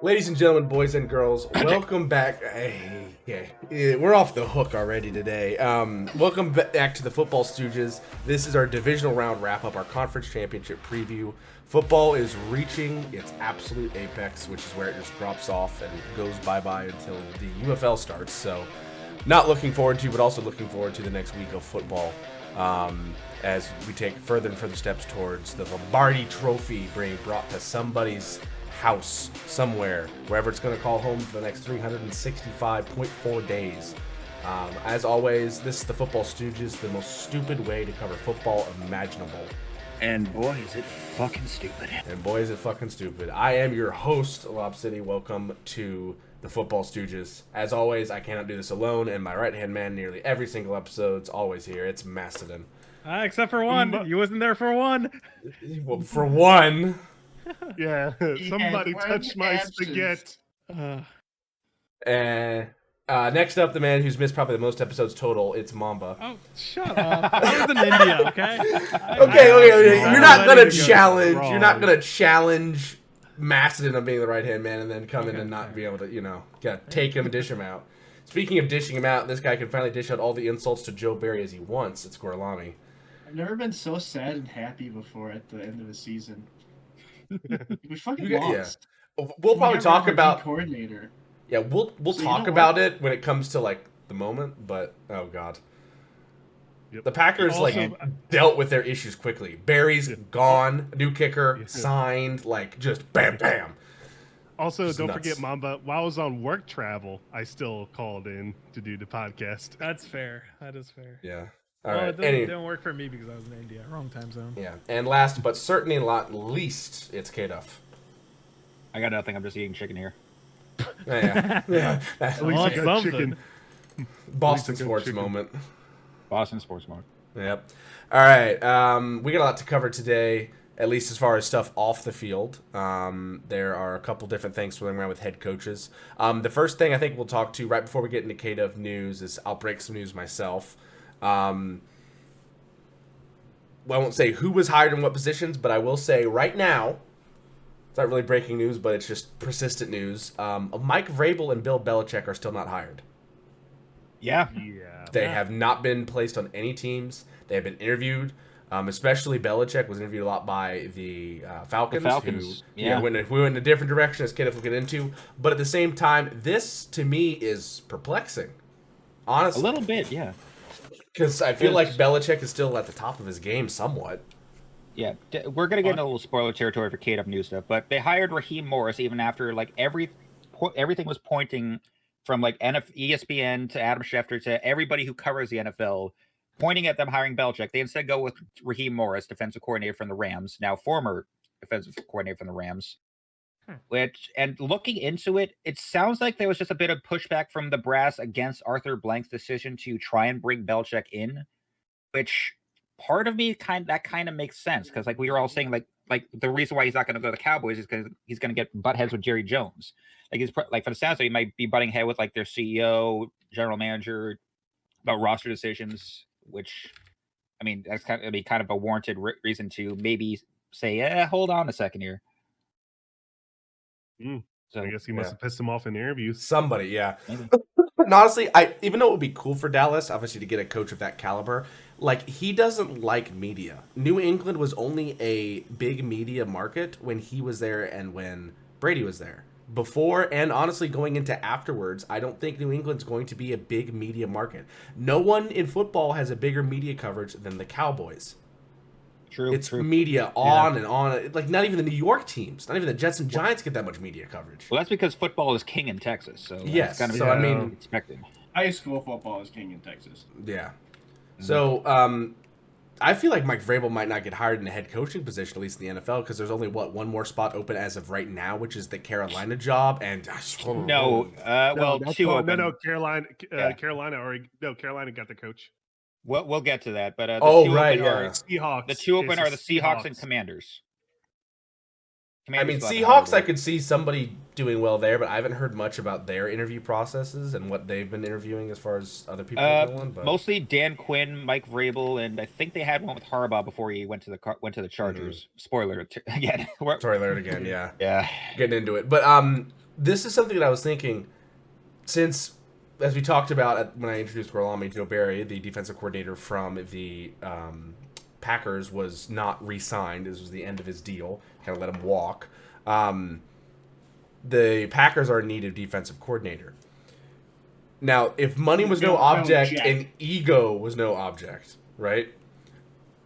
Ladies and gentlemen, boys and girls, welcome back. We're off the hook already today. Welcome back to the Football Stooges. This is our divisional round wrap-up, our conference championship preview. Football is reaching its absolute apex, which is where it just drops off and goes bye-bye until the UFL starts. So, not looking forward to, but also looking forward to the next week of football. As we take further and further steps towards the Lombardi Trophy being brought to somebody's house somewhere, wherever it's going to call home for the next 365.4 days. As always, this is the Football Stooges, the most stupid way to cover football imaginable. And boy, is it fucking stupid. I am your host, Lob City. Welcome to the Football Stooges. As always, I cannot do this alone, and my right-hand man nearly every single episode's always here. It's Mastodon. Except for one. You wasn't there for one. Well, for one. Yeah, somebody touched my spaghetti. And next up, the man who's missed probably the most episodes total, it's Mamba. Oh, shut up. I was in India, okay? Okay. You're not gonna challenge. Wrong. You're not gonna challenge Mastodon on being the right hand man, and then come in and not be able to, take him and dish him out. Speaking of dishing him out, this guy can finally dish out all the insults to Joe Barry as he wants. It's Gorlami. I've never been so sad and happy before at the end of the season. We fucking Yeah. lost. We'll probably talk about. Coordinator. Yeah, we'll So talk about it when it comes to like the moment. But oh god, Yep. the Packers Also, dealt with their issues quickly. Barry's gone, new kicker signed, like just bam bam. Also, Just don't nuts. forget, Mamba, while I was on work travel, I still called in to do the podcast. That's fair. That is fair. Yeah. All Well, right. it didn't work for me because I was in India. Wrong time zone. Yeah. And last but certainly not least, it's K-Duff. I got nothing. I'm just eating chicken here. Yeah. At least Well, I it's got something. chicken. Boston At least I got sports chicken. moment. Boston Sports Mart. Yep. All right. We got a lot to cover today, at least as far as stuff off the field. There are a couple different things swirling around with head coaches. The first thing I think we'll talk to right before we get into K-Duff news is I'll break some news myself. Well, I won't say who was hired in what positions, but I will say right now, it's not really breaking news, but it's just persistent news. Mike Vrabel and Bill Belichick are still not hired. Yeah. Yeah. They have not been placed on any teams. They have been interviewed. Especially Belichick was interviewed a lot by the Falcons. Yeah. Went in a different direction, as Kenneth will get into. But at the same time, this to me is perplexing. A Honestly. little bit, yeah. Because I feel like Belichick is still at the top of his game somewhat. Yeah. We're going to get into a little spoiler territory for K-Duff news stuff, but they hired Raheem Morris even after like everything was pointing from like ESPN to Adam Schefter to everybody who covers the NFL pointing at them hiring Belichick. They instead go with Raheem Morris, defensive coordinator from the Rams, now former defensive coordinator from the Rams. And looking into it, it sounds like there was just a bit of pushback from the brass against Arthur Blank's decision to try and bring Belichick in, which part of me kind of makes sense because like we were all saying like the reason why he's not going to go to the Cowboys is because he's going to get butt heads with Jerry Jones. Like he's like for the sounds of it, he might be butting head with like their CEO, general manager about roster decisions, which I mean that's kind of a warranted reason to maybe say, hold on a second here. So I guess he must have pissed him off in the interviews. Somebody, yeah. maybe. And honestly, even though it would be cool for Dallas, obviously, to get a coach of that caliber, like, he doesn't like media. New England was only a big media market when he was there and when Brady was there. Before and honestly going into afterwards, I don't think New England's going to be a big media market. No one in football has a bigger media coverage than the Cowboys. True. It's media on and on. Like, not even the New York teams, not even the Jets and Giants get that much media coverage. Well, that's because football is king in Texas. So Yes, that's kind of so I mean, expected. High school football is king in Texas. Yeah. So, I feel like Mike Vrabel might not get hired in a head coaching position, at least in the NFL, because there's only, one more spot open as of right now, which is the Carolina job, and... No, well, that's two all- open. No, Carolina. Yeah. Carolina got the coach. We'll get to that, but the Oh, two right, open are yeah. Seahawks. the two open It's are the Seahawks and Commanders. I mean, still have Seahawks, the I could see somebody doing well there, but I haven't heard much about their interview processes and what they've been interviewing as far as other people are going. But... Mostly Dan Quinn, Mike Vrabel, and I think they had one with Harbaugh before he went to the Chargers. Spoiler again. Sorry, alert again, yeah. Yeah. Getting into it. But this is something that I was thinking since, as we talked about when I introduced Gorlami, Joe Barry, the defensive coordinator from the Packers, was not re-signed. This was the end of his deal. Kind of let him walk. The Packers are in need of defensive coordinator. Now, if money was no object and ego was no object, right?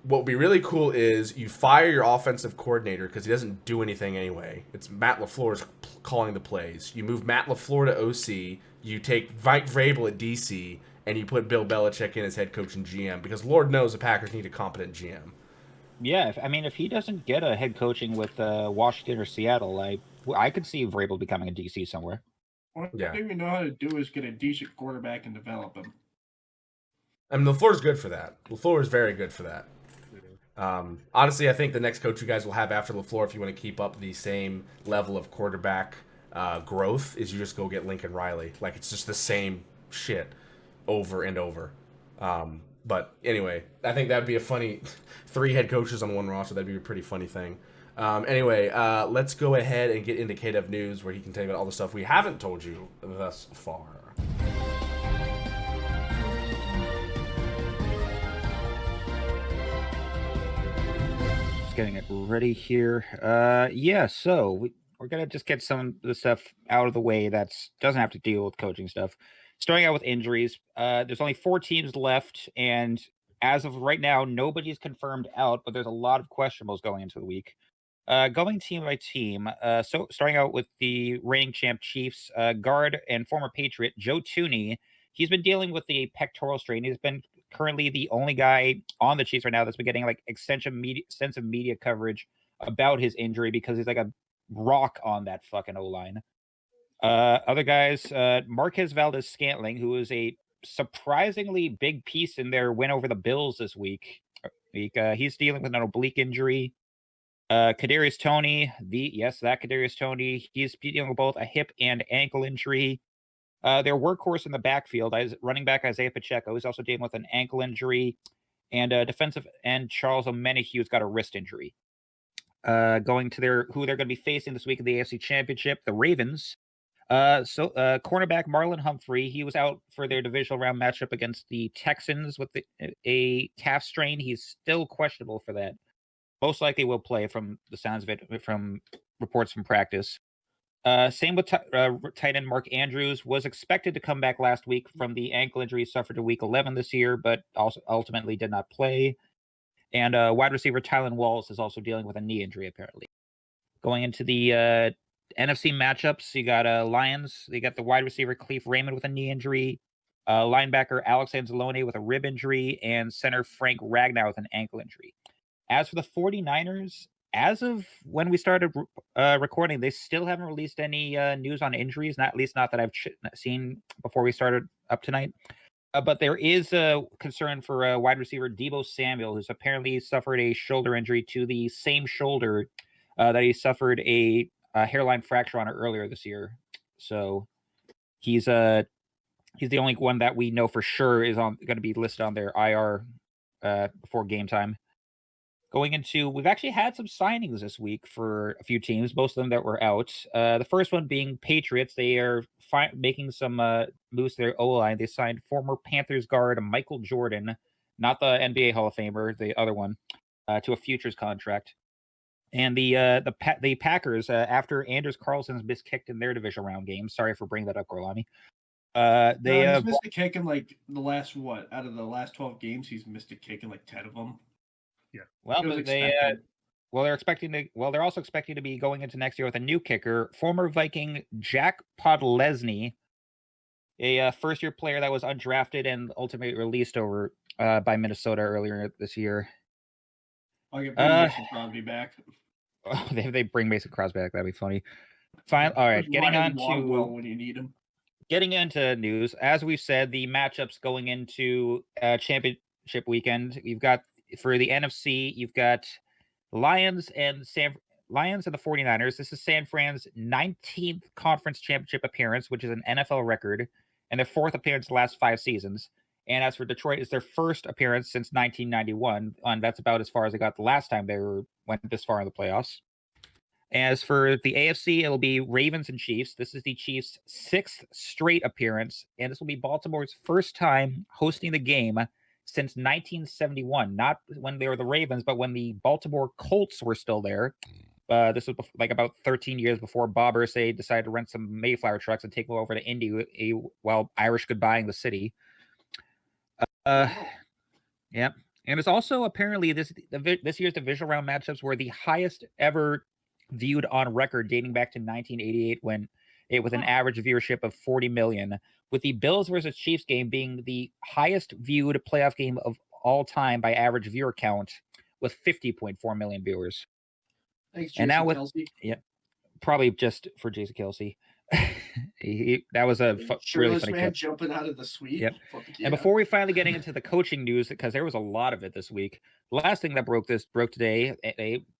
What would be really cool is you fire your offensive coordinator because he doesn't do anything anyway. It's Matt LaFleur's calling the plays. You move Matt LaFleur to OC. You take Mike Vrabel at DC, and you put Bill Belichick in as head coach and GM because Lord knows the Packers need a competent GM. Yeah, if he doesn't get a head coaching with Washington or Seattle, I could see Vrabel becoming a DC somewhere. One thing we know how to do is get a decent quarterback and develop him. I mean, LaFleur's good for that. LaFleur is very good for that. Honestly, I think the next coach you guys will have after LaFleur, if you want to keep up the same level of quarterback growth, is you just go get Lincoln Riley. Like, it's just the same shit over and over. But anyway, I think that'd be a funny 3 head coaches on one roster. That'd be a pretty funny thing. Anyway, let's go ahead and get into KW News, where he can tell you about all the stuff we haven't told you thus far. Just getting it ready here. So we're gonna just get some of the stuff out of the way that doesn't have to deal with coaching stuff. Starting out with injuries, there's only 4 teams left, and as of right now, nobody's confirmed out, but there's a lot of questionables going into the week. Going team by team, so starting out with the reigning champ Chiefs, guard and former Patriot Joe Thuney. He's been dealing with the pectoral strain. He's been currently the only guy on the Chiefs right now that's been getting like extensive media coverage about his injury because he's like a rock on that fucking O-line. Other guys, Marquez Valdez-Scantling, who is a surprisingly big piece in their win over the Bills this week. He's dealing with an oblique injury. Kadarius Toney, that Kadarius Toney, he's dealing with both a hip and ankle injury. Their workhorse in the backfield, running back Isaiah Pacheco, is also dealing with an ankle injury, and defensive end Charles Omenihu's got a wrist injury. Going to who they're going to be facing this week in the AFC Championship, the Ravens. Cornerback Marlon Humphrey, he was out for their divisional round matchup against the Texans with a calf strain. He's still questionable for that. Most likely will play from the sounds of it, from reports from practice. Same with tight end Mark Andrews, was expected to come back last week from the ankle injury suffered in week 11 this year, but also ultimately did not play. And wide receiver Tylan Wallace is also dealing with a knee injury, apparently. Going into the NFC matchups, you got Lions. You got the wide receiver Cleve Raymond with a knee injury, linebacker Alex Anzalone with a rib injury, and center Frank Ragnow with an ankle injury. As for the 49ers, as of when we started recording, they still haven't released any news on injuries, at least not that I've seen before we started up tonight. But there is a concern for wide receiver Deebo Samuel, who's apparently suffered a shoulder injury to the same shoulder that he suffered a hairline fracture on earlier this year. So he's the only one that we know for sure is going to be listed on their IR before game time. Going into, we've actually had some signings this week for a few teams, most of them that were out. The first one being Patriots. They are making some moves to their O-line. They signed former Panthers guard Michael Jordan, not the NBA Hall of Famer, the other one, to a futures contract. And the Packers, after Anders Carlson's missed kicked in their divisional round game. Sorry for bringing that up, Gorlami. He's missed a kick in like the last out of the last 12 games, he's missed a kick in like 10 of them. Yeah. Well, they're also expecting to be going into next year with a new kicker, former Viking Jack Podlesny, a first-year player that was undrafted and ultimately released over by Minnesota earlier this year. I'll get Mason Crosby back. They bring Mason Crosby back. That'd be funny. Fine. All right. When you need him. Getting into news, as we've said, the matchups going into championship weekend. You've got for the NFC, you've got Lions and the 49ers. This is San Fran's 19th conference championship appearance, which is an NFL record, and their 4th appearance in the last 5 seasons. And as for Detroit, it's their first appearance since 1991, and that's about as far as they got the last time they went this far in the playoffs. As for the AFC, it'll be Ravens and Chiefs. This is the Chiefs' 6th straight appearance, and this will be Baltimore's first time hosting the game since 1971. Not when they were the Ravens, but when the Baltimore Colts were still there. This was like about 13 years before Bob Irsay decided to rent some Mayflower trucks and take them over to Indy while Irish goodbyeing the city. Yeah. And it's also apparently this year's divisional round matchups were the highest ever viewed on record, dating back to 1988 with an average viewership of 40 million, with the Bills versus Chiefs game being the highest viewed playoff game of all time by average viewer count, with 50.4 million viewers. Thanks, and now with Kelsey. Yeah, probably just for Jason Kelsey. That was a really funny man clip. Jumping out of the suite. Yep. Yeah. And before we finally getting into the coaching news, because there was a lot of it this week, the last thing that broke today,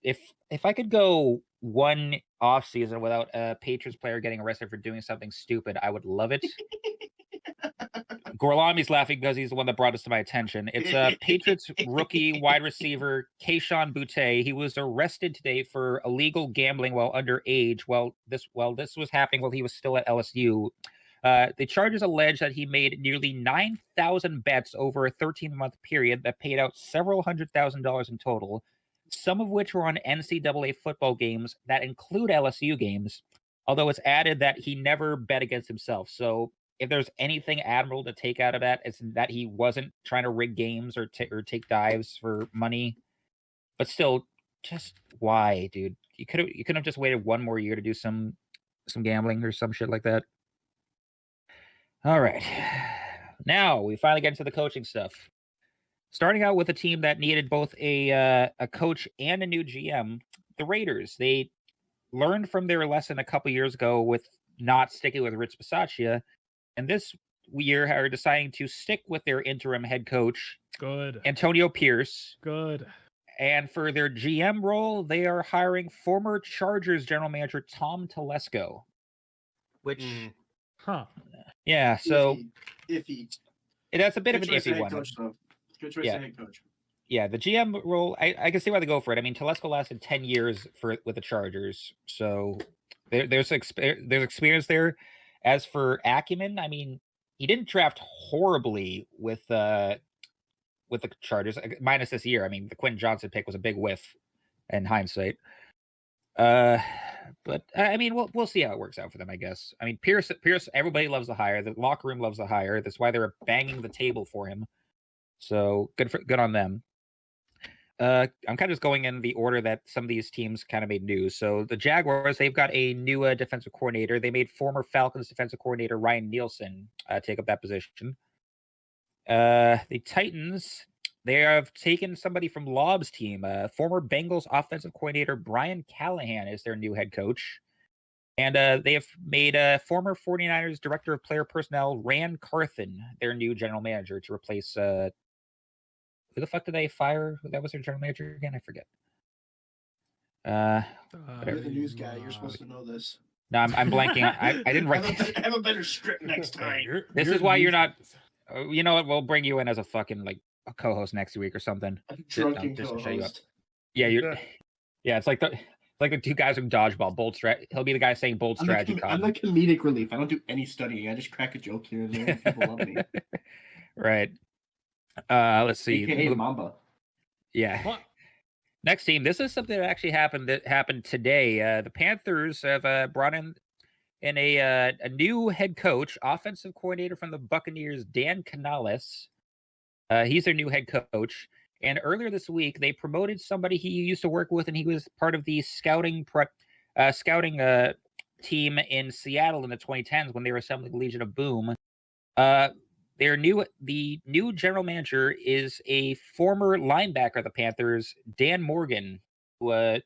if I could go one off season without a Patriots player getting arrested for doing something stupid, I would love it. Gorlami's laughing because he's the one that brought this to my attention. It's Patriots rookie wide receiver Kayshon Boutte. He was arrested today for illegal gambling while underage. This was happening while he was still at LSU. The charges allege that he made nearly 9,000 bets over a 13-month period that paid out several $100,000 in total, some of which were on NCAA football games that include LSU games, although it's added that he never bet against himself. So if there's anything admirable to take out of that, it's that he wasn't trying to rig games or take dives for money. But still, just why, dude? You could have just waited one more year to do some gambling or some shit like that. All right. Now we finally get into the coaching stuff. Starting out with a team that needed both a coach and a new GM, the Raiders. They learned from their lesson a couple years ago with not sticking with Rich Bisaccia, and this year are deciding to stick with their interim head coach, Antonio Pierce. Good. And for their GM role, they are hiring former Chargers general manager Tom Telesco. Which, yeah, so iffy. That's a bit of an iffy one. Good choice of head coach. Yeah, the GM role, I can see why they go for it. I mean, Telesco lasted 10 years with the Chargers, so there's experience there. As for acumen, I mean, he didn't draft horribly with the Chargers, minus this year. I mean, the Quentin Johnson pick was a big whiff in hindsight. But I mean, we'll see how it works out for them, I guess. I mean, Pierce, everybody loves the hire. The locker room loves the hire. That's why they were banging the table for him. So good on them. I'm kind of just going in the order that some of these teams kind of made news. So the Jaguars, they've got a new defensive coordinator. They made former Falcons defensive coordinator Ryan Nielsen take up that position. The Titans, they have taken somebody from Lob's team. Former Bengals offensive coordinator Brian Callahan is their new head coach. And they have made former 49ers director of player personnel Rand Carthen their new general manager to replace who the fuck did they fire? That was their general manager again? I forget. You're the news guy. You're supposed to know this. No, I'm blanking. I didn't write this. Have a better script next time. This is why you're not. You know what? We'll bring you in as a fucking a co-host next week or something. Drunken just to co-host. show you up. Yeah, yeah. It's like the two guys from Dodgeball. Bold strategy. He'll be the guy saying bold strategy. I'm the comedic relief. I don't do any studying. I just crack a joke here and there. People love me. Right. Let's see. AKA Mamba. Yeah. What? Next team. This is something that actually happened today. The Panthers have brought in a new head coach, offensive coordinator from the Buccaneers, Dan Canales. He's their new head coach. And earlier this week, they promoted somebody he used to work with, and he was part of the scouting team in Seattle in the 2010s when they were assembling Legion of Boom. The new general manager is a former linebacker of the Panthers, Dan Morgan, who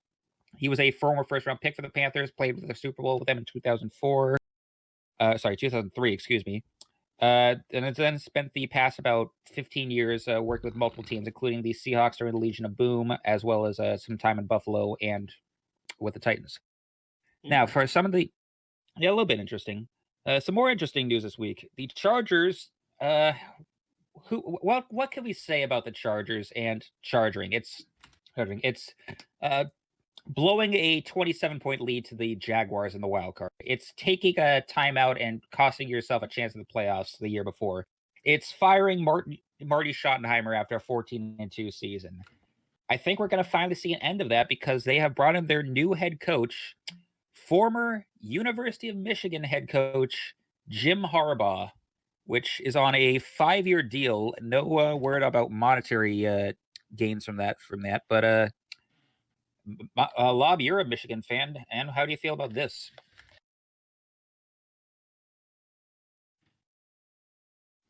he was a former first-round pick for the Panthers, played with the Super Bowl with them in 2003, excuse me. And then spent the past about 15 years working with multiple teams, including the Seahawks during the Legion of Boom, as well as some time in Buffalo and with the Titans. Now, for some of a little bit interesting. Some more interesting news this week. The Chargers. What can we say about the Chargers and charging? It's blowing a 27-point lead to the Jaguars in the wild card. It's taking a timeout and costing yourself a chance in the playoffs the year before. It's firing Marty Schottenheimer after a 14-2 season. I think we're going to finally see an end of that because they have brought in their new head coach, former University of Michigan head coach Jim Harbaugh, which is on a 5-year deal. No word about monetary gains from that. But Lob, you're a Michigan fan, and how do you feel about this?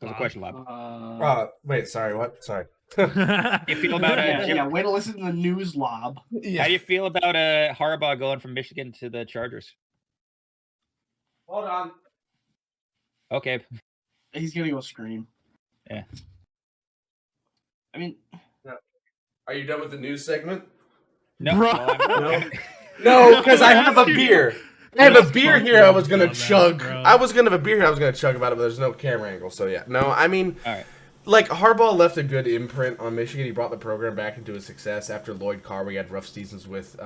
That's a question, Lob. Wait, sorry, what? Sorry. How do you feel about way to listen to the news, Lob. Yeah. How do you feel about Harbaugh going from Michigan to the Chargers? Hold on. Okay. He's gonna go scream. Yeah. I mean, Are you done with the news segment? No. Bro. No, because I have a beer. I have a beer here I was gonna Love that, chug. bro. I was gonna have a beer here I was gonna chug about it, but there's no camera angle, so yeah. No, I mean, All right. like, Harbaugh left a good imprint on Michigan. He brought the program back into a success after Lloyd Carr. We had rough seasons with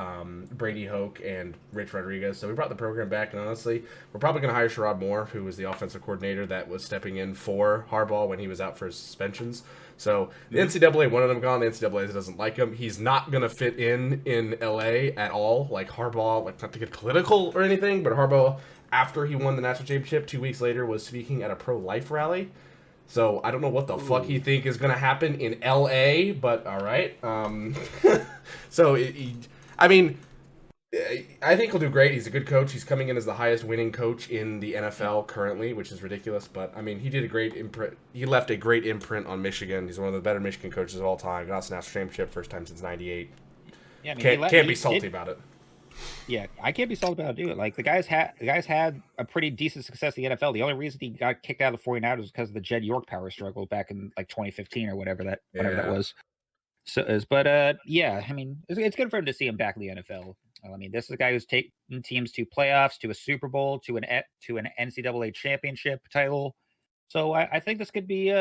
Brady Hoke and Rich Rodriguez. So we brought the program back, and honestly, we're probably going to hire Sherrod Moore, who was the offensive coordinator that was stepping in for Harbaugh when he was out for his suspensions. So the NCAA wanted him gone. The NCAA doesn't like him. He's not going to fit in LA at all. Like, Harbaugh, like, not to get political or anything, but Harbaugh, after he won the national championship, 2 weeks later, was speaking at a pro-life rally. So I don't know what the fuck he think is gonna happen in LA, but all right. So I mean, I think he'll do great. He's a good coach. He's coming in as the highest winning coach in the NFL currently, which is ridiculous. But I mean, he did a great imprint. He left a great imprint on Michigan. He's one of the better Michigan coaches of all time. Got us a national championship first time since '98. Yeah, I mean, Can't be salty about it. Yeah, I can't be salty about it. Like the guys had a pretty decent success in the NFL. The only reason he got kicked out of the 49ers was because of the Jed York power struggle back in like 2015 or whatever that was. So, but yeah, I mean, it's good for him to see him back in the NFL. I mean, this is a guy who's taken teams to playoffs, to a Super Bowl, to an NCAA championship title. So I think this could be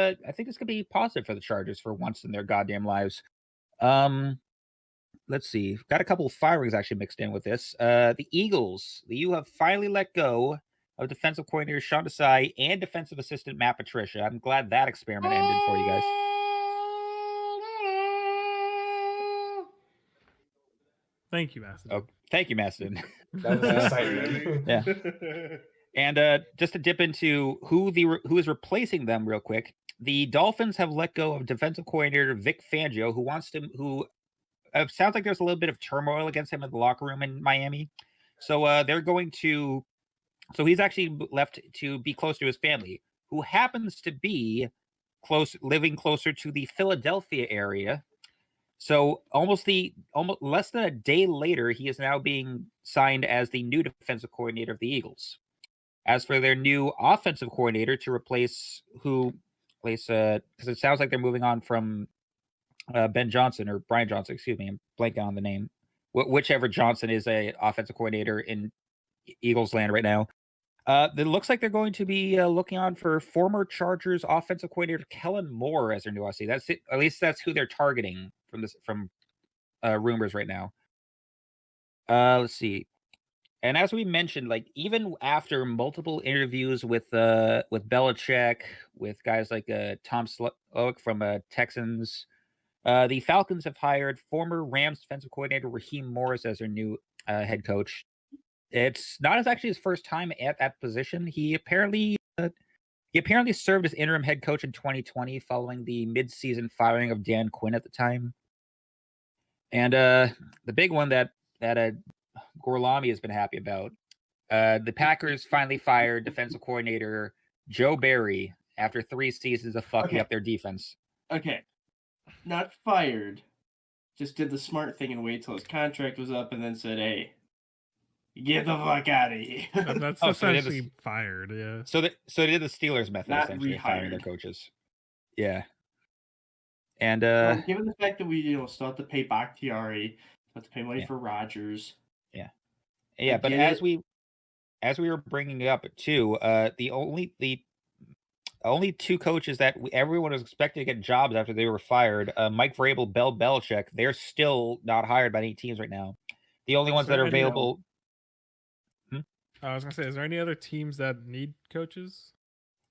positive for the Chargers for once in their goddamn lives. Let's see. Got a couple of firings actually mixed in with this. The Eagles. You have finally let go of defensive coordinator Sean Desai and defensive assistant Matt Patricia. I'm glad that experiment ended for you guys. Thank you, Maston. Oh, thank you, Maston. That was exciting. Yeah. And just to dip into who is replacing them real quick, the Dolphins have let go of defensive coordinator Vic Fangio, who sounds like there's a little bit of turmoil against him in the locker room in Miami. So they're going to. So he's actually left to be close to his family, who happens to be living closer to the Philadelphia area. So almost less than a day later, he is now being signed as the new defensive coordinator of the Eagles. As for their new offensive coordinator to replace because it sounds like they're moving on from Ben Johnson or Brian Johnson, excuse me, I'm blanking on the name. Whichever Johnson is a offensive coordinator in Eagles land right now. It looks like they're going to be looking on for former Chargers offensive coordinator Kellen Moore as their new OC. That's it. At least that's who they're targeting from rumors right now. Let's see. And as we mentioned, like even after multiple interviews with Belichick, with guys like Tom Slowick from Texans, the Falcons have hired former Rams defensive coordinator Raheem Morris as their new head coach. It's not actually his first time at that position. He apparently served as interim head coach in 2020 following the mid-season firing of Dan Quinn at the time. And the big one that Gorlami has been happy about, the Packers finally fired defensive coordinator Joe Barry after 3 seasons of fucking up their defense. Okay. Not fired. Just did the smart thing and wait till his contract was up and then said, hey, get the fuck out of here. That's essentially fired, yeah. So they did the Steelers method, Not essentially, rehired. firing their coaches. Yeah. And well, given the fact that we still have to pay Bakhtiari, have to pay money for Rodgers. Yeah, but as we were bringing up too, the only 2 coaches that everyone was expecting to get jobs after they were fired, Mike Vrabel, Bill Belichick, they're still not hired by any teams right now. The only ones that are available. I was gonna say, is there any other teams that need coaches?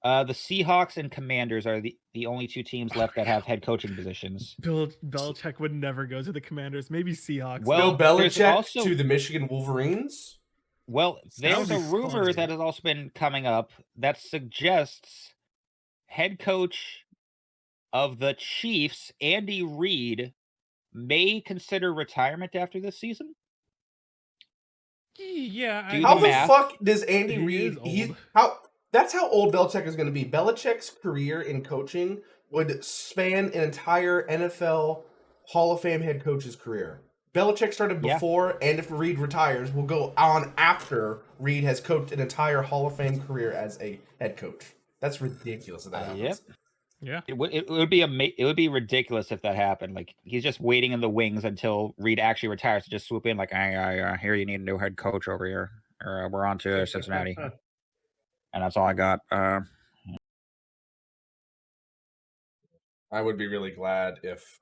The Seahawks and Commanders are the only two teams left that have head coaching positions. Bill Belichick would never go to the Commanders. Maybe Seahawks. Well, Bill there's Belichick also- to the Michigan Wolverines. Well, there's would a be rumor funny. that has also been coming up that suggests head coach of the Chiefs, Andy Reid, may consider retirement after this season. Yeah. Do How the the math. fuck does Andy He Reid? is old. That's how old Belichick is going to be. Belichick's career in coaching would span an entire NFL Hall of Fame head coach's career. Belichick started Yeah. before, and if Reid retires, will go on after Reid has coached an entire Hall of Fame career as a head coach. That's ridiculous if that happens. Yep. Yeah. It would be ridiculous if that happened. Like he's just waiting in the wings until Reid actually retires to just swoop in. Like, I hear you need a new head coach over here, or we're on to Cincinnati, and that's all I got. I would be really glad if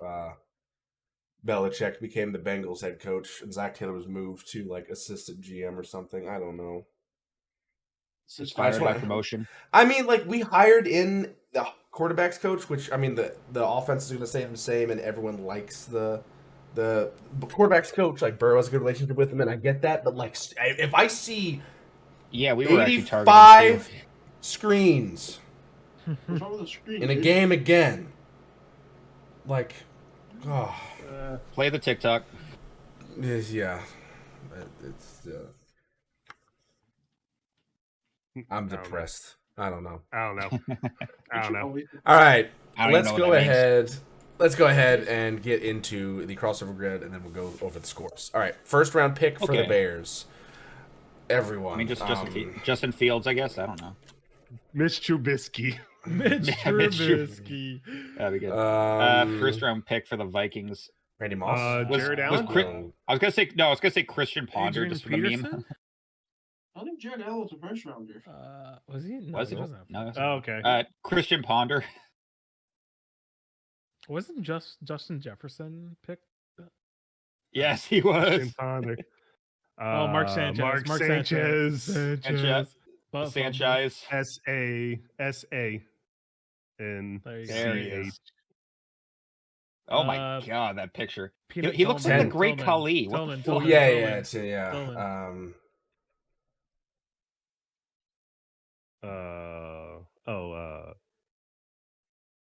Belichick became the Bengals head coach and Zach Taylor was moved to like assistant GM or something. I don't know. Just I fired just by want- promotion. I mean, like we hired in the quarterbacks coach, which I mean the offense is going to stay the same, and everyone likes the quarterbacks coach. Like Burrow has a good relationship with him, and I get that. But like, if I see Yeah, we were actually targeting 85 Steve. screens What's wrong with the screen, in a dude? game again, like, oh, Play the TikTok. yeah, it's. I'm depressed. I don't know. I don't know. I don't know. All right, I don't let's even know go what that means. ahead. Let's go ahead and get into the crossover grid, and then we'll go over the scores. All right, first round pick for the Okay. Bears. Everyone. I mean, just Justin Fields, I guess. I don't know. Mitch Trubisky. Mitch Yeah, Mitch Trubisky. That'd be good. Um, First round pick for the Vikings. Randy Moss. Jared was Allen. Chris- I was gonna say Christian Ponder Adrian just for the meme. Peterson? I think Jared Allen was a first rounder. Was he? No, Was he he? wasn't. No, Oh, okay. Christian Ponder. Wasn't Justin Jefferson picked? Yes, he was. Christian Ponder. Oh, Mark Sanchez. Mark Mark Sanchez. Sanchez. Butt Sanchez. S-A-S-A. And There you go. There he C-H. is. Oh my Uh, god, that picture. Peanut He looks like the Tillman. great Khali. What Tillman, the Tillman. fuck? Yeah. Tillman.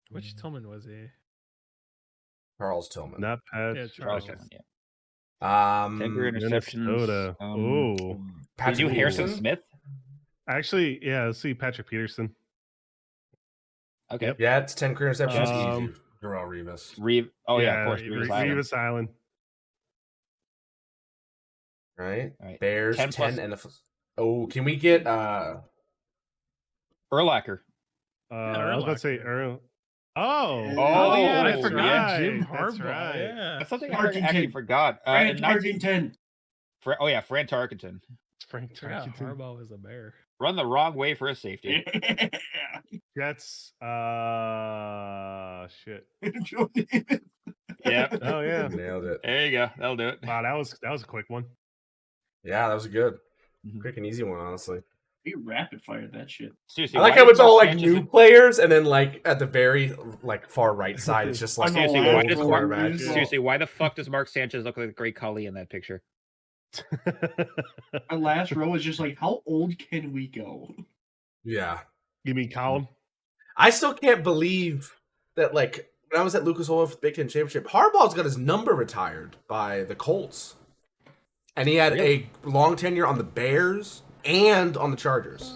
Which Tillman was he? Charles Tillman. Not Pat. Yeah, Charles Okay. Tillman, yeah. 10 career interceptions. Minnesota. Ooh. Did Patrick you Harrison Peterson? Smith? Actually, yeah, let's see Patrick Peterson. Okay. Yep. Yeah, it's 10 career interceptions. Um, Easy. Darrell Revis. Oh yeah, of course. Revis Revis Island. Island. Right? Right. Bears 10 10 plus- and oh, can we get Urlacher. I was about to say Urlacher. Earl. Oh, Oh, yeah, I that's forgot right. Jim That's Harbaugh. right. Yeah. That's something Tarkenton. I actually forgot. Frank in 19 Tarkenton. Oh yeah, Fran Tarkenton. Frank I forgot Tarkenton. Harbaugh was a Bear. Run the wrong way for a safety. Jets. Shit. Yeah. Oh yeah. nailed it. There you go. That'll do it. Wow, that was a quick one. Yeah, that was a good. Mhm. Quick and easy one, honestly. We rapid fired that shit. Seriously, I like why how did it's all Mark like Sanchez- new players, and then like at the very like far right side, it's just like Seriously, why old does Mark quarterback. Sanchez- Seriously, why the fuck does Mark Sanchez look like a great Khali in that picture? My last row is just like, how old can we go? Yeah, You mean Column? I still can't believe that. Like when I was at Lucas Oil for the Big Ten Championship, Harbaugh's got his number retired by the Colts, and he had a long tenure on the Bears and on the Chargers.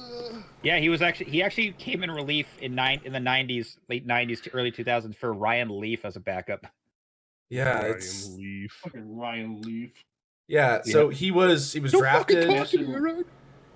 Yeah, he actually came in relief in the 90s, late 90s to early 2000s for Ryan Leaf as a backup. Yeah, Ryan it's Leaf. Fucking Ryan Leaf. yeah. So he was drafted.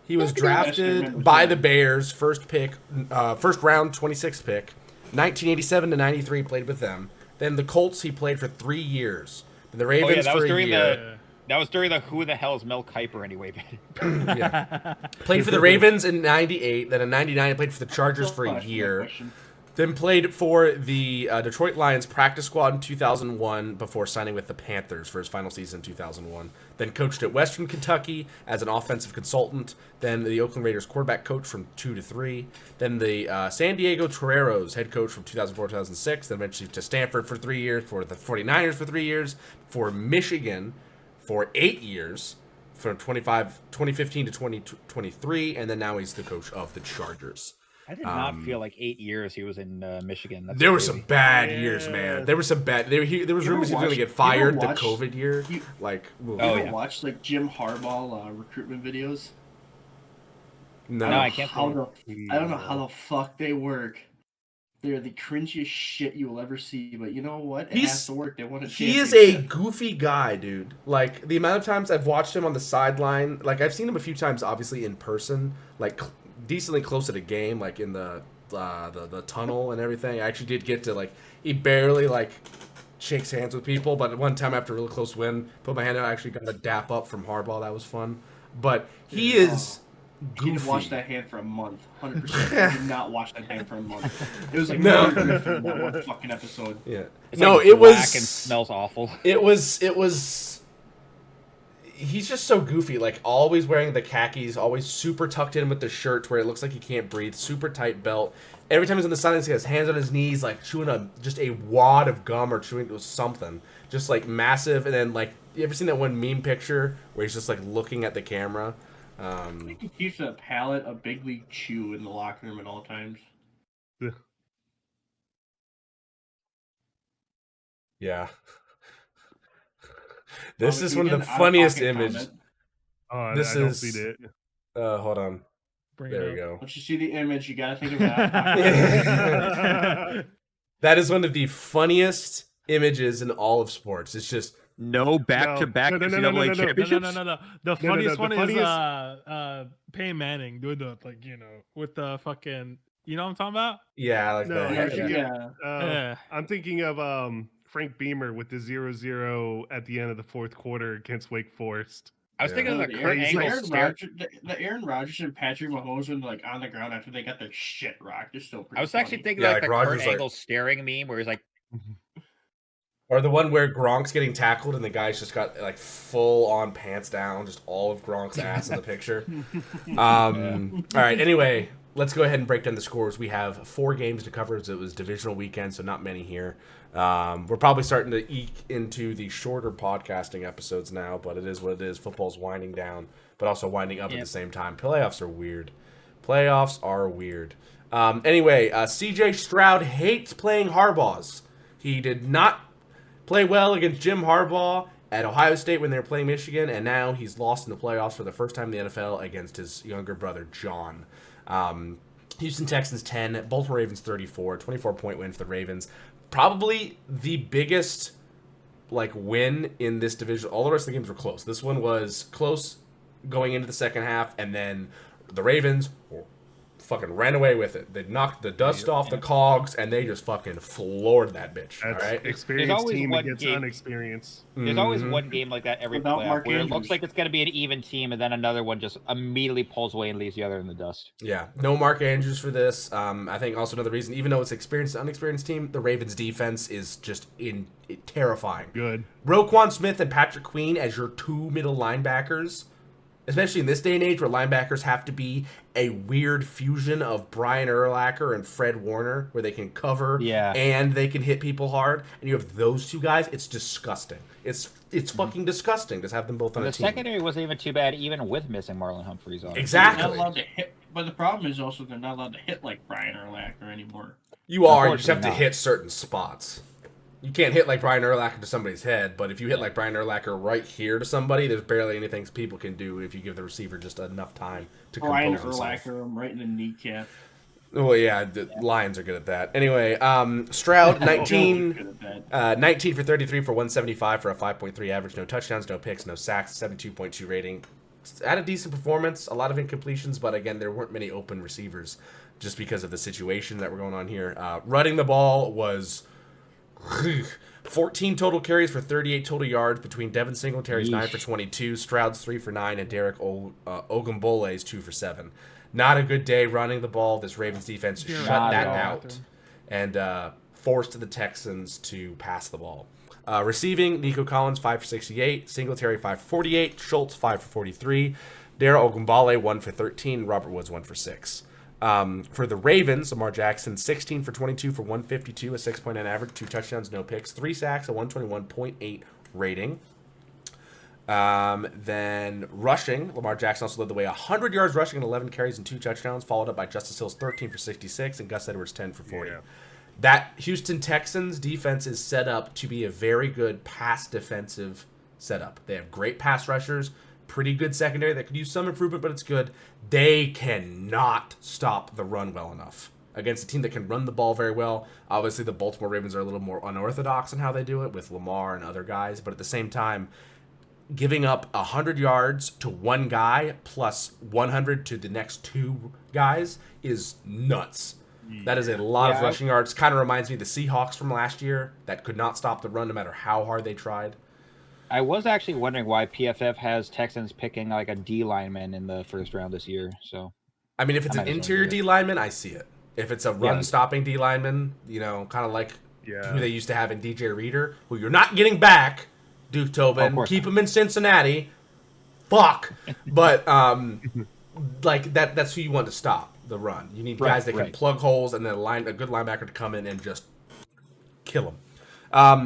He was Yes, I drafted remember by that. the Bears, first round, 26th pick, 1987 to 93. Played with them. Then the Colts, he played for 3 years. And the Ravens that was for a during year. That was during the Who the Hell is Mel Kiper anyway. Yeah. Played for the Ravens in 98. Then in 99, he played for the Chargers for a Flash, year. question. Then played for the Detroit Lions practice squad in 2001 before signing with the Panthers for his final season in 2001. Then coached at Western Kentucky as an offensive consultant. Then the Oakland Raiders quarterback coach from 2 to 3. Then the San Diego Toreros head coach from 2004 to 2006. Then eventually to Stanford for 3 years, for the 49ers for 3 years, for Michigan for 8 years, from 2015 to 2023, and then now he's the coach of the Chargers. I did not feel like 8 years he was in Michigan. That's there were crazy. some bad years, man. There was some bad. There was rumors he was going to get fired the COVID year. You yeah. watched like Jim Harbaugh recruitment videos? No, I can't. I don't know how the fuck they work. They're the cringiest shit you will ever see, but you know what? It has to work. They want to. He is a goofy guy, dude. Like the amount of times I've watched him on the sideline, like I've seen him a few times, obviously in person, like decently close to the game, like in the tunnel and everything. I actually did get to like he barely like shakes hands with people, but one time after a really close win, put my hand out, I actually got a dap up from Harbaugh. That was fun. But he is goofy. He didn't wash that hand for a month. 100%. He did not wash that hand for a month. It was like No. that one fucking episode. Yeah. It's No, like it was black and smells awful. It was. He's just so goofy. like always wearing the khakis, always super tucked in with the shirt where it looks like he can't breathe, super tight belt. Every time he's on the sidelines, he has hands on his knees, like chewing just a wad of gum or chewing something, just like massive. And then like, you ever seen that one meme picture where he's just like looking at the camera? I think he keeps a pallet of Big League Chew in the locker room at all times. Yeah. This is one of the funniest images. Oh, This I don't is- see it. Hold on. Bring There it we up. go. Once you see the image, you gotta think of that. That is one of the funniest images in all of sports. It's just No back-to-back No. NCAA championships. No. The funniest one is funniest- Peyton Manning doing the with the fucking you know what I'm talking about? yeah, like No, that. yeah. Yeah. Yeah. I'm thinking of Frank Beamer with the 0-0 at the end of the fourth quarter against Wake Forest. I was thinking of the The Kurt Angle stare. Aaron Rodgers and Patrick Mahomes were like on the ground after they got their shit rocked. They're still pretty I was actually funny. thinking Yeah, like like the Rodgers, Kurt like- Angle staring meme where he's like, Or the one where Gronk's getting tackled and the guy's just got like full on pants down, just all of Gronk's ass in the picture. All right. Anyway, let's go ahead and break down the scores. We have 4 games to cover. It was divisional weekend, so not many here. We're probably starting to eke into the shorter podcasting episodes now, but it is what it is. Football's winding down, but also winding up at the same time. Playoffs are weird. Anyway, CJ Stroud hates playing Harbaughs. He did not play well against Jim Harbaugh at Ohio State when they were playing Michigan, and now he's lost in the playoffs for the first time in the NFL against his younger brother, John. Houston Texans 10, Baltimore Ravens 34, 24-point win for the Ravens. Probably the biggest win in this division. All the rest of the games were close. This one was close going into the second half, and then the Ravens fucking ran away with it. They knocked the dust off the cogs, and they just fucking floored that bitch. That's all right? experienced always team one against game. unexperienced. there's always one game like that every Without playoff Mark where it Andrews. looks like it's going to be an even team, and then another one just immediately pulls away and leaves the other in the dust. Yeah, no Mark Andrews for this. I think also another reason, even though it's experienced and unexperienced team, the Ravens defense is just terrifying. Good. Roquan Smith and Patrick Queen as your 2 middle linebackers, especially in this day and age where linebackers have to be a weird fusion of Brian Urlacher and Fred Warner, where they can cover and they can hit people hard, and you have those 2 guys. It's disgusting. It's fucking disgusting to have them both on The a team. secondary wasn't even too bad, even with missing Marlon Humphreys on. They're Exactly. not allowed to hit, but the problem is also they're not allowed to hit like Brian Urlacher anymore. You are. You just have to Unfortunately not. hit certain spots. You can't hit like Brian Urlacher to somebody's head, but if you hit like Brian Urlacher right here to somebody, there's barely anything people can do if you give the receiver just enough time to Brian compose himself. Urlacher him right in the kneecap. Well, yeah, the Lions are good at that. Anyway, Stroud, 19, Good at that. 19 for 33 for 175 for a 5.3 average. No touchdowns, no picks, no sacks, 72.2 rating. Had a decent performance, a lot of incompletions, but again, there weren't many open receivers just because of the situation that we're going on here. Running the ball was 14 total carries for 38 total yards between Devin Singletary's 9 for 22, Stroud's 3 for 9, and Derek Ogumbole's 2 for 7. Not a good day running the ball. This Ravens defense shut that out. and forced the Texans to pass the ball. Receiving, Nico Collins 5 for 68, Singletary 5 for 48, Schultz 5 for 43, Darrell Ogunbowale 1 for 13, Robert Woods 1 for 6. For the Ravens, Lamar Jackson 16 for 22 for 152, a 6.9 average, 2 touchdowns, no picks, 3 sacks, a 121.8 rating. Then rushing, Lamar Jackson also led the way 100 yards rushing and 11 carries and 2 touchdowns, followed up by Justice Hills 13 for 66 and Gus Edwards 10 for 40. Yeah. That Houston Texans defense is set up to be a very good pass defensive setup. They have great pass rushers, pretty good secondary that could use some improvement, but it's good. They cannot stop the run well enough against a team that can run the ball very well. Obviously, the Baltimore Ravens are a little more unorthodox in how they do it with Lamar and other guys, but at the same time, giving up 100 yards to one guy plus 100 to the next 2 guys is nuts. That is a lot of rushing yards. Kind of reminds me of the Seahawks from last year that could not stop the run no matter how hard they tried. I was actually wondering why PFF has Texans picking like a D lineman in the first round this year. So, I mean, if it's an interior D lineman, I see it. If it's a run-stopping D lineman, kind of like who they used to have in DJ Reader, who you're not getting back, Duke Tobin. Keep him in Cincinnati. Fuck. But that's who you want to stop the run. You need guys that can plug holes and then a good linebacker to come in and just kill them.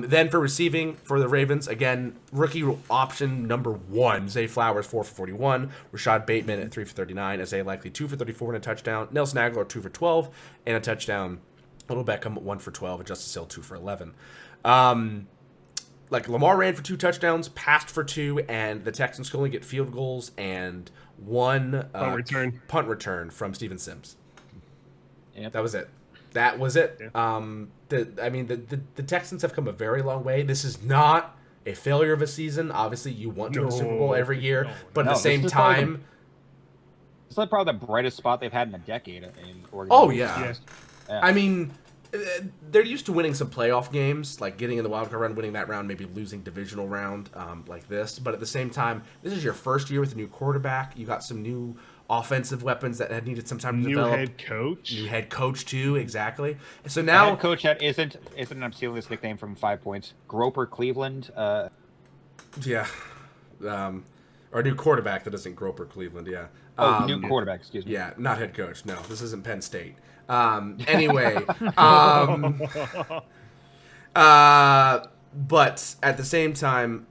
Then for receiving for the Ravens, again, rookie option number 1, Zay Flowers 4 for 41, Rashad Bateman at 3 for 39, Isaiah Likely 2 for 34 and a touchdown, Nelson Aguilar 2 for 12 and a touchdown, Little Beckham 1 for 12, and Justice Hill 2 for 11. Lamar ran for 2 touchdowns, passed for 2, and the Texans could only get field goals and 1 punt return from Steven Sims. Yep. That was it. Yeah. The Texans have come a very long way. This is not a failure of a season. Obviously, you want to win a Super Bowl every year, but at the same time, it's probably the brightest spot they've had in a decade in Oregon. Oh yeah. I mean, they're used to winning some playoff games, like getting in the wildcard round, winning that round, maybe losing divisional round like this. But at the same time, this is your first year with a new quarterback. You got some new offensive weapons that had needed some time to develop. New head coach too, exactly. And so now, the head coach that isn't I'm stealing this nickname from 5 Points. Groper Cleveland. Or a new quarterback that isn't Groper Cleveland. Yeah. New quarterback. Excuse me. Yeah, not head coach. No, this isn't Penn State. Anyway, but at the same time,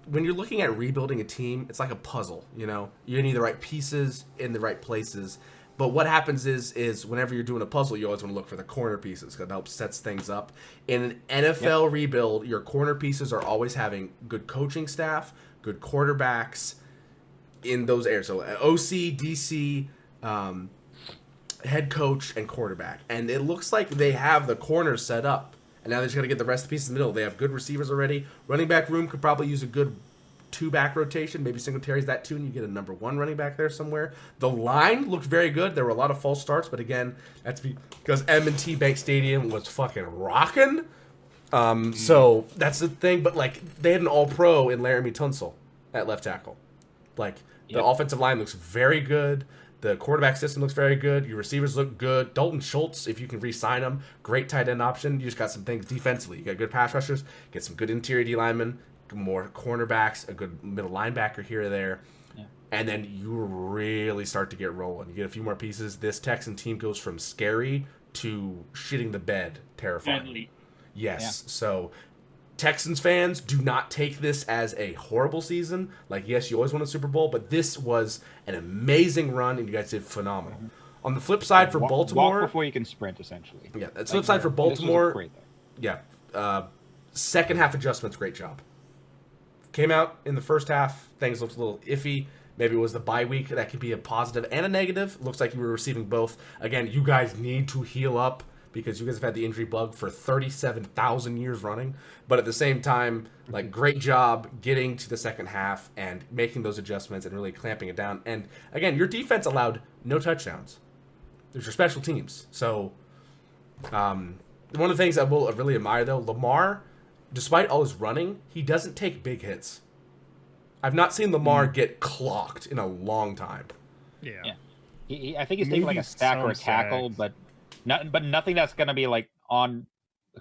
when you're looking at rebuilding a team, it's like a puzzle, you need the right pieces in the right places. But what happens is whenever you're doing a puzzle, you always want to look for the corner pieces because it helps sets things up. In an NFL rebuild, your corner pieces are always having good coaching staff, good quarterbacks in those areas. So OC, DC, head coach, and quarterback. And it looks like they have the corners set up. And now they're just going to get the rest of the pieces in the middle. They have good receivers already. Running back room could probably use a good 2-back rotation. Maybe Singletary's that too, and you get a number 1 running back there somewhere. The line looked very good. There were a lot of false starts, but again, that's because M&T Bank Stadium was fucking rocking. So that's the thing. But they had an all-pro in Laramie Tunsil at left tackle. The offensive line looks very good. The quarterback system looks very good. Your receivers look good. Dalton Schultz, if you can re-sign him, great tight end option. You just got some things defensively. You got good pass rushers, get some good interior D linemen, more cornerbacks, a good middle linebacker here or there. Yeah. And then you really start to get rolling. You get a few more pieces. This Texan team goes from scary to shitting the bed terrifying. Deadly. Yes. Yeah. So Texans fans, do not take this as a horrible season. Yes, you always won a Super Bowl, but this was an amazing run, and you guys did phenomenal. Mm-hmm. On the flip side for Baltimore... Walk before you can sprint, essentially. Yeah, that's flip side for Baltimore. Second half adjustments, great job. Came out in the first half, things looked a little iffy. Maybe it was the bye week. That could be a positive and a negative. Looks like you were receiving both. Again, you guys need to heal up, because you guys have had the injury bug for 37,000 years running. But at the same time, great job getting to the second half and making those adjustments and really clamping it down. And again, your defense allowed no touchdowns. There's your special teams. So one of the things I will really admire, though, Lamar, despite all his running, he doesn't take big hits. I've not seen Lamar get clocked in a long time. Yeah. I think he's taking a sack or a tackle, but nothing that's going to be on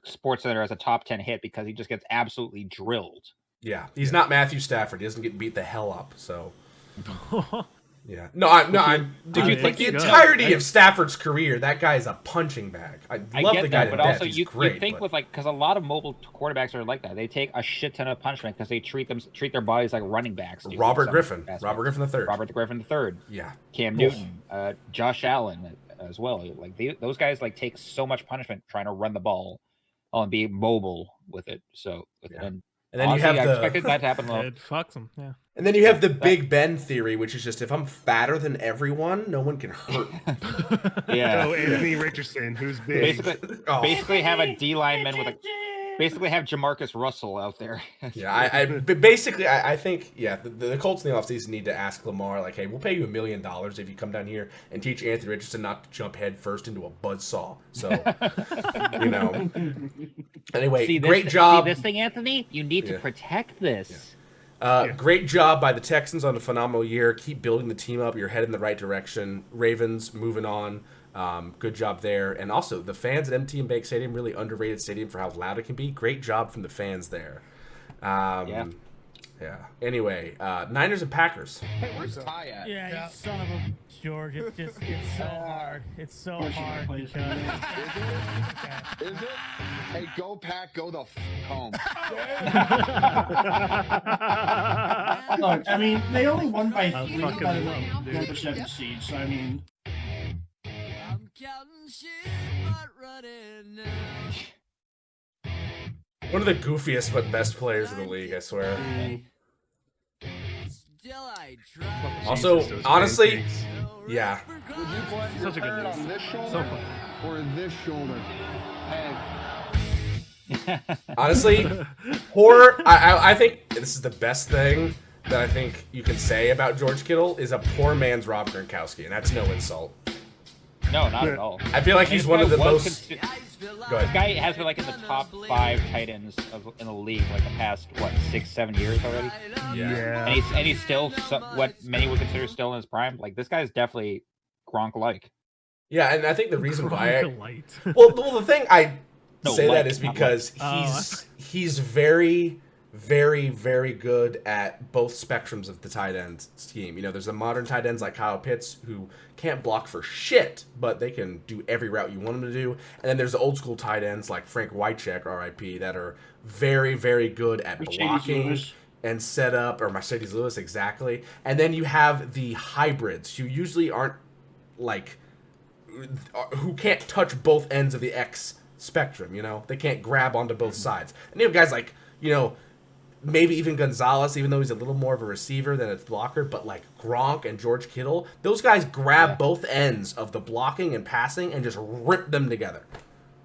SportsCenter as a top 10 hit because he just gets absolutely drilled. Yeah, he's not Matthew Stafford. He doesn't get beat the hell up. So, yeah, I'm the entirety of Stafford's career. That guy is a punching bag. I love the guy to but death. also He's you great, think with because a lot of mobile quarterbacks are like that. They take a shit ton of punishment because they treat their bodies like running backs. Robert Griffin III. Robert Griffin III. Yeah. Cam Newton, Josh Allen as well. Like those guys like take so much punishment trying to run the ball and be mobile with it. So and then honestly, you have I expected that to happen. It fucks him. Yeah. And then you have the Big Ben theory, which is just if I'm fatter than everyone, no one can hurt me. Yeah. Oh, Anthony Richardson, who's big. Basically have a D lineman with basically have Jamarcus Russell out there. Yeah, I think the Colts in the offseason need to ask Lamar, like, hey, we'll pay you $1 million if you come down here and teach Anthony Richardson not to jump head first into a buzzsaw. So, Anyway, great job. See this thing, Anthony? You need to protect this. Great job by the Texans on a phenomenal year. Keep building the team up. You're heading in the right direction. Ravens moving on. Good job there. And also, the fans at M&T Bank Stadium, really underrated stadium for how loud it can be. Great job from the fans there. Yeah. Anyway, Niners and Packers. Hey, where's Ty at? Yeah, you son of a George. It's so hard. It's so hard because. Is it? Hey, go Pack, go the home. Look, I mean, they only won by 3 fucking out of love, the dude. number 7 seed, so I mean. I'm counting shit, but running now. One of the goofiest but best players in the league, I swear. Still I try. Also, honestly, yeah. Would you put Such a good your move. on this shoulder So fun. or this shoulder? Hey, Honestly, I think this is the best thing that I think you can say about George Kittle is a poor man's Rob Gronkowski, and that's no insult. No, not at all. I feel like he's one of the most. Go This ahead. guy has been like in the top 5 tight ends in the league like the past 6-7 years already. Yeah. And he's still what many would consider still in his prime. Like this guy's definitely Gronk-like. Yeah, and I think the reason why Light. well, the thing I No, say like, that is not because he's very, very, very good at both spectrums of the tight end scheme. There's the modern tight ends like Kyle Pitts who can't block for shit, but they can do every route you want them to do. And then there's the old school tight ends like Frank Wycheck, RIP, that are very, very good at blocking and set up, or Mercedes Lewis, exactly. And then you have the hybrids who usually aren't like, who can't touch both ends of the X spectrum, they can't grab onto both sides. And you have guys like, maybe even Gonzalez, even though he's a little more of a receiver than a blocker, but like Gronk and George Kittle, those guys grab both ends of the blocking and passing and just rip them together.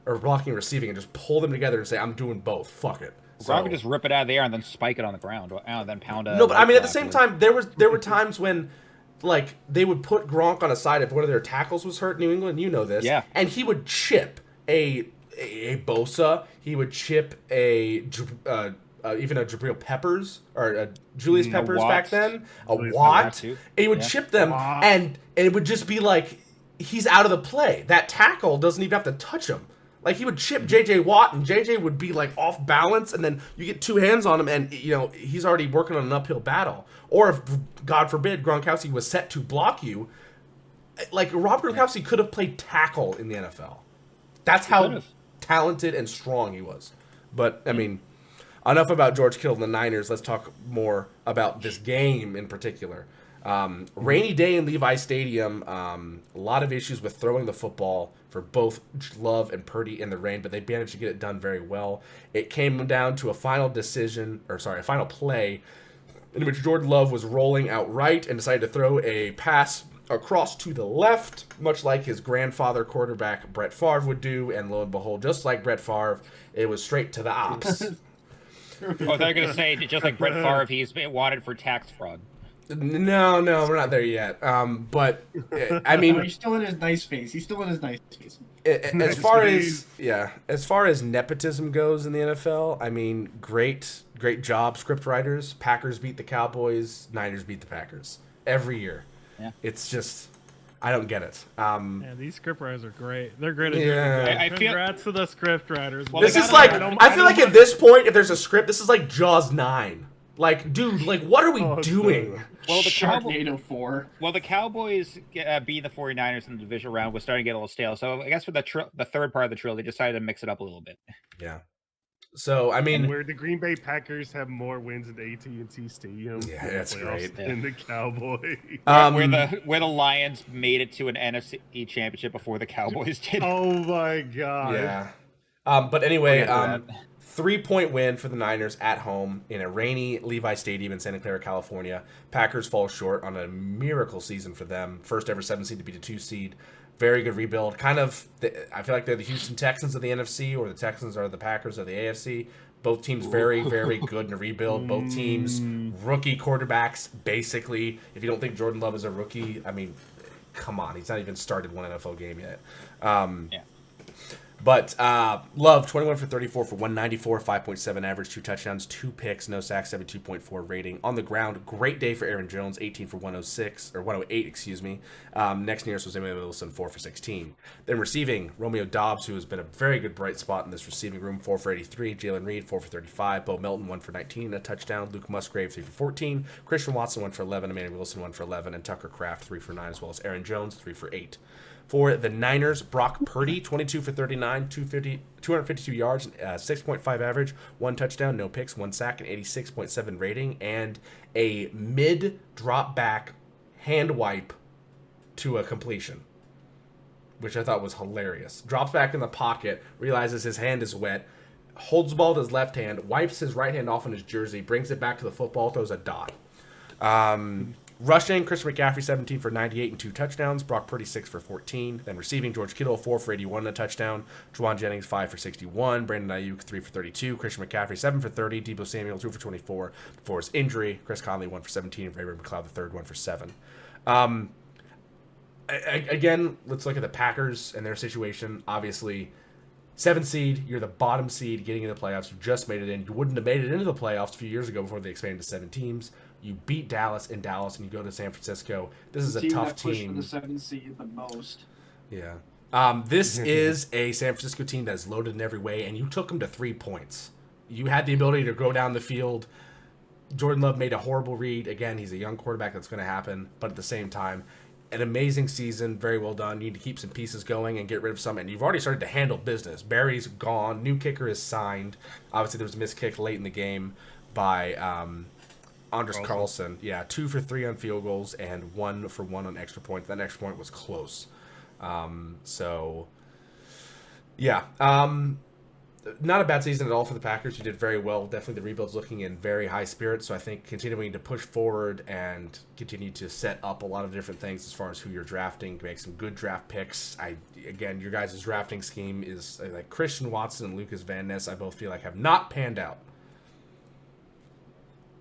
Or blocking and receiving and just pull them together and say, I'm doing both. Fuck it. Gronk would just rip it out of the air and then spike it on the ground, and then pound it. No, but I mean, at the same time, there were times when, like, they would put Gronk on a side if one of their tackles was hurt in New England. You know this. Yeah. And he would chip a Bosa. He would chip even a Jabril Peppers or Julius Peppers back then, a Watt. He would chip them, and it would just be like he's out of the play. That tackle doesn't even have to touch him. Like he would chip JJ Watt, and JJ would be like off balance, and then you get 2 hands on him, and he's already working on an uphill battle. Or if God forbid Gronkowski was set to block you, like Rob Gronkowski could have played tackle in the NFL. That's how talented and strong he was. But I mean, enough about George Kittle and the Niners. Let's talk more about this game in particular. Rainy day in Levi Stadium. A lot of issues with throwing the football for both Love and Purdy in the rain, but they managed to get it done very well. It came down to a final play in which Jordan Love was rolling out right and decided to throw a pass across to the left, much like his grandfather quarterback Brett Favre would do, and lo and behold, just like Brett Favre, it was straight to the ops. Oh, they're going to say, just like Brett Favre, he's been wanted for tax fraud. No, we're not there yet. But I mean, he's still in his nice face. As far as nepotism goes in the NFL, I mean, great job, script writers. Packers beat the Cowboys, Niners beat the Packers every year. Yeah. It's just I don't get it. Yeah, these script writers are great. They're great at Yeah. doing it. I feel- Congrats to the script writers. Well, This they is gotta- like, I feel like at this point, if there's a script, this is like Jaws 9. Like, dude, like, what are we Oh, it's doing? Well, the Sharknado 4. Well, the Cowboys beat the 49ers in the divisional round was starting to get a little stale. So I guess for the third part of the trill, they decided to mix it up a little bit. Yeah. So, I mean, Where the Green Bay Packers have more wins at the AT&T Stadium Yeah, in the that's playoffs great. than the Cowboys. Where the Lions made it to an NFC championship before the Cowboys did. Oh my god. yeah. But anyway, We'll get to that. 3-point win for the Niners at home in a rainy Levi Stadium in Santa Clara, California. Packers fall short on a miracle season for them. First ever 7 seed to beat a 2 seed. Very good rebuild. Kind of, I feel like they're the Houston Texans of the NFC, or the Texans are the Packers of the AFC. Both teams very, very good in a rebuild. Both teams rookie quarterbacks, basically. If you don't think Jordan Love is a rookie, I mean, come on. He's not even started one NFL game yet. Yeah. But Love, 21 for 34 for 194, 5.7 average, 2 touchdowns, 2 picks, no sacks, 72.4 rating. On the ground, great day for Aaron Jones, 18 for 106, or 108, excuse me. Next nearest was Emmanuel Wilson, 4 for 16. Then receiving, Romeo Dobbs, who has been a very good bright spot in this receiving room, 4 for 83. Jalen Reed, 4 for 35. Bo Melton, 1 for 19, a touchdown. Luke Musgrave, 3 for 14. Christian Watson, 1 for 11. Emmanuel Wilson, 1 for 11. And Tucker Kraft, 3 for 9, as well as Aaron Jones, 3 for 8. For the Niners, Brock Purdy, 22 for 39, 252 yards, 6.5 average, 1 touchdown, no picks, 1 sack, and 86.7 rating, and a mid-drop back hand wipe to a completion, which I thought was hilarious. Drops back in the pocket, realizes his hand is wet, holds the ball with his left hand, wipes his right hand off on his jersey, brings it back to the football, throws a dot. Rushing, Christian McCaffrey, 17 for 98 and 2 touchdowns. Brock Purdy, 6 for 14. Then receiving, George Kittle, 4 for 81 and a touchdown. Juwan Jennings, 5 for 61. Brandon Ayuk, 3 for 32. Christian McCaffrey, 7 for 30. Deebo Samuel, 2 for 24 before his injury. Chris Conley, 1 for 17. And Ray McLeod, the third, 1 for 7. Again, let's look at the Packers and their situation. Obviously, 7th seed, you're the bottom seed getting into the playoffs. You just made it in. You wouldn't have made it into the playoffs a few years ago before they expanded to 7 teams. You beat Dallas in Dallas, and you go to San Francisco. This is a tough team. For the 7th seed the most. Yeah. This is a San Francisco team that is loaded in every way, and you took them to 3 points. You had the ability to go down the field. Jordan Love made a horrible read. Again, he's a young quarterback. That's going to happen. But at the same time, an amazing season. Very well done. You need to keep some pieces going and get rid of some. And you've already started to handle business. Barry's gone. New kicker is signed. Obviously, there was a missed kick late in the game by Anders Carlson. Yeah, 2 for 3 on field goals and 1 for 1 on extra points. That extra point was close. So, yeah. Not a bad season at all for the Packers. You did very well. Definitely the rebuild's looking in very high spirits. So I think continuing to push forward and continue to set up a lot of different things as far as who you're drafting, make some good draft picks. Again, your guys' drafting scheme is like Christian Watson and Lucas Van Ness, I both feel like have not panned out.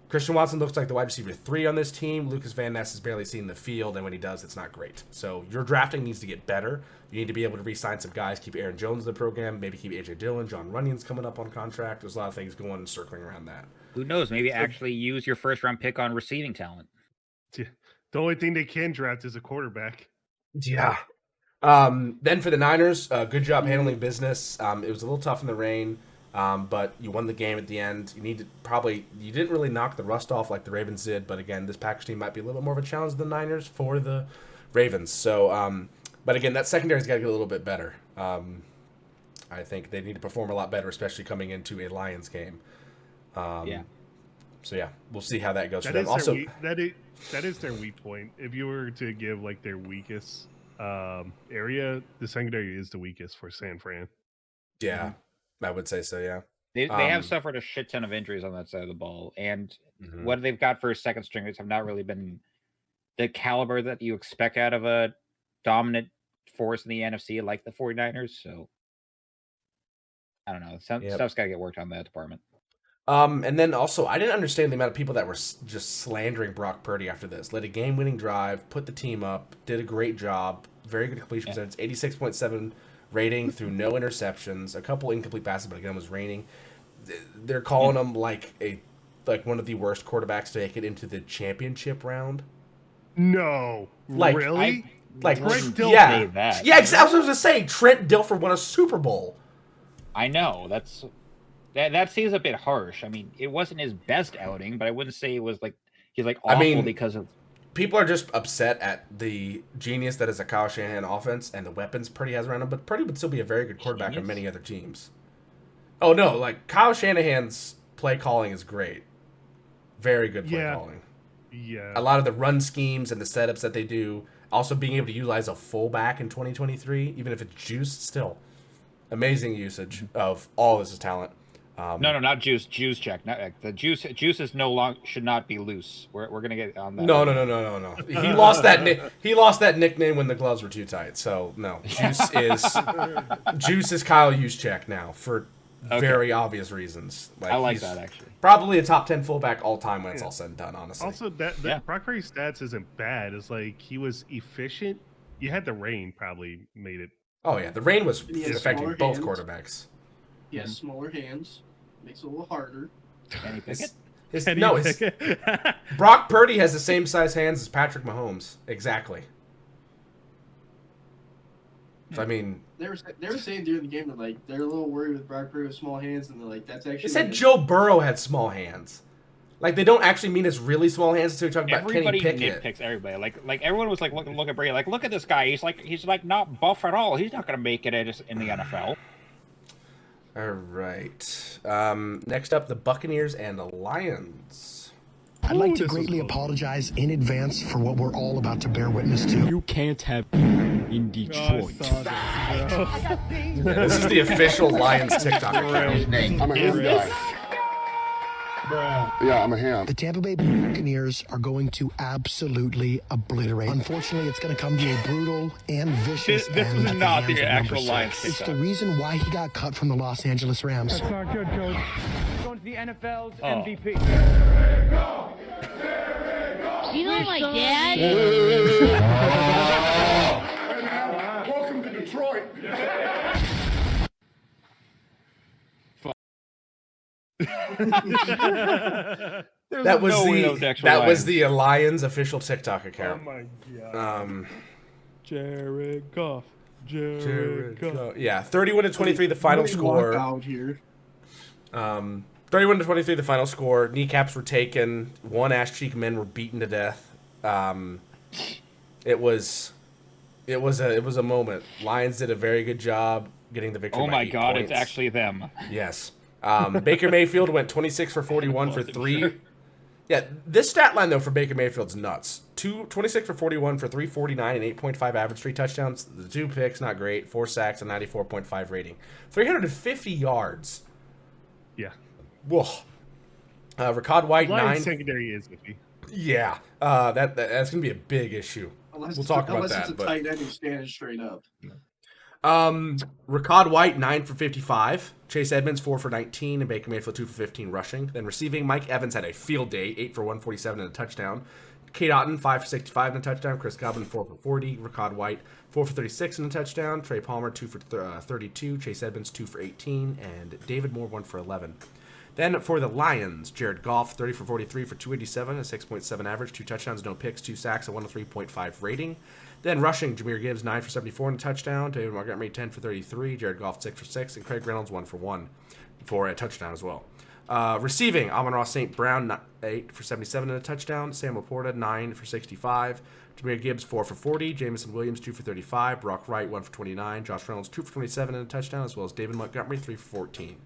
Christian Watson looks like the wide receiver 3 on this team. Lucas Van Ness has barely seen the field, and when he does, it's not great. So your drafting needs to get better. You need to be able to re-sign some guys, keep Aaron Jones in the program, maybe keep A.J. Dillon. John Runyon's coming up on contract. There's a lot of things going and circling around that. Who knows? Maybe actually use your first round pick on receiving talent. The only thing they can draft is a quarterback. Yeah. Then for the Niners, good job handling business. It was a little tough in the rain. But you won the game at the end. You didn't really knock the rust off like the Ravens did, but again, this Packers team might be a little bit more of a challenge than the Niners for the Ravens. So, but again, that secondary's got to get a little bit better. I think they need to perform a lot better, especially coming into a Lions game. Yeah. So yeah, we'll see how that goes for them. That is their weak point. If you were to give like their weakest area, the secondary is the weakest for San Fran. Yeah. I would say so, yeah. They have suffered a shit ton of injuries on that side of the ball, and what they've got for second stringers have not really been the caliber that you expect out of a dominant force in the NFC like the 49ers. So I don't know. Stuff's got to get worked on in that department. And then also, I didn't understand the amount of people that were just slandering Brock Purdy after this. Led a game-winning drive, put the team up, did a great job, very good completion percentage, 86.7 rating through no interceptions, a couple incomplete passes, but again, it was raining. They're calling him like one of the worst quarterbacks to make it into the championship round. No, Like, really? Like, wouldn't yeah, say that. yeah. I was going to say Trent Dilfer won a Super Bowl. I know that seems a bit harsh. I mean, it wasn't his best outing, but I wouldn't say it was like he's like awful because of. People are just upset at the genius that is a Kyle Shanahan offense and the weapons Purdy has around him, but Purdy would still be a very good quarterback on many other teams. Oh no, like Kyle Shanahan's play calling is great. Very good play calling. Yeah. A lot of the run schemes and the setups that they do, also being able to utilize a fullback in 2023, even if it's Juice, still amazing usage of all this talent. No, not Juice. Juice check. Not, the Juice is no long should not be loose. We're gonna get on that. No. He lost that. He lost that nickname when the gloves were too tight. So no, Juice is Kyle Juszczyk now for very obvious reasons. Like, I like that actually. Probably a top 10 fullback all time when it's all said and done. Honestly. Also, Brock Purdy's stats isn't bad. It's like he was efficient. You had the rain probably made it. Oh yeah, the rain was has affecting smaller both hands. quarterbacks. He has smaller hands. Makes it a little harder. Kenny Pickett. Brock Purdy has the same size hands as Patrick Mahomes. Exactly. So, I mean, They were saying during the game that like they're a little worried with Brock Purdy with small hands, and they're like, that's actually. they said Joe Burrow had small hands. Like, they don't actually mean it's really small hands until you're talking about Everybody Kenny Pickett. nitpicks everybody. Like everyone was like, look at Brady. Like, look at this guy. He's like not buff at all. He's not gonna make it in the NFL. All right. Next up, the Buccaneers and the Lions. I'd like to greatly apologize in advance for what we're all about to bear witness to. You can't have in Detroit. This is the official Lions TikTok account. I'm a ham guy. Yeah, I'm a ham. The Tampa Bay Buccaneers are going to absolutely obliterate. Unfortunately, it's going to come to a brutal and vicious This end was at the not hands the of actual number Lions 6. It's TikTok. the reason why he got cut from the Los Angeles Rams. That's not good, coach. Going to the NFL's MVP. You know my dad? Welcome to Detroit. That was the Lions official TikTok account. Oh my god. Jared Goff. Yeah, 31-23 the final score. Out here. 31-23 the final score. Kneecaps were taken. One ass cheek men were beaten to death. It was a moment. Lions did a very good job getting the victory. Oh by my 8 God, points. it's actually them. Yes. Baker Mayfield went 26 for 41 for 3. Yeah, this stat line, though, for Baker Mayfield's nuts. 26 for 41 for 349 and 8.5 average, 3 touchdowns. The 2 picks, not great. 4 sacks, and 94.5 rating. 350 yards. Yeah. Whoa. Ricard White, Lions 9. secondary is iffy. Yeah. That's going to be a big issue. Unless We'll talk about unless that. it's a tight end who's standing straight up. Ricard White, 9 for 55. Chase Edmonds, 4 for 19. And Baker Mayfield, 2 for 15 rushing. Then receiving, Mike Evans had a field day, 8 for 147 and a touchdown. Kate Otten, 5 for 65 and a touchdown. Chris Godwin, 4 for 40. Ricard White, 4 for 36 and a touchdown. Trey Palmer, 2 for 32. Chase Edmonds, 2 for 18. And David Moore, 1 for 11. Then for the Lions, Jared Goff, 30 for 43 for 287, a 6.7 average, 2 touchdowns, no picks, 2 sacks, a 103.5 rating. Then rushing, Jahmyr Gibbs, 9 for 74 and a touchdown. David Montgomery, 10 for 33. Jared Goff, 6 for 6. And Craig Reynolds, 1 for 1 for a touchdown as well. Receiving, Amon-Ra St. Brown, 8 for 77 and a touchdown. Sam Laporta, 9 for 65. Jahmyr Gibbs, 4 for 40. Jamison Williams, 2 for 35. Brock Wright, 1 for 29. Josh Reynolds, 2 for 27 and a touchdown, as well as David Montgomery, 3 for 14.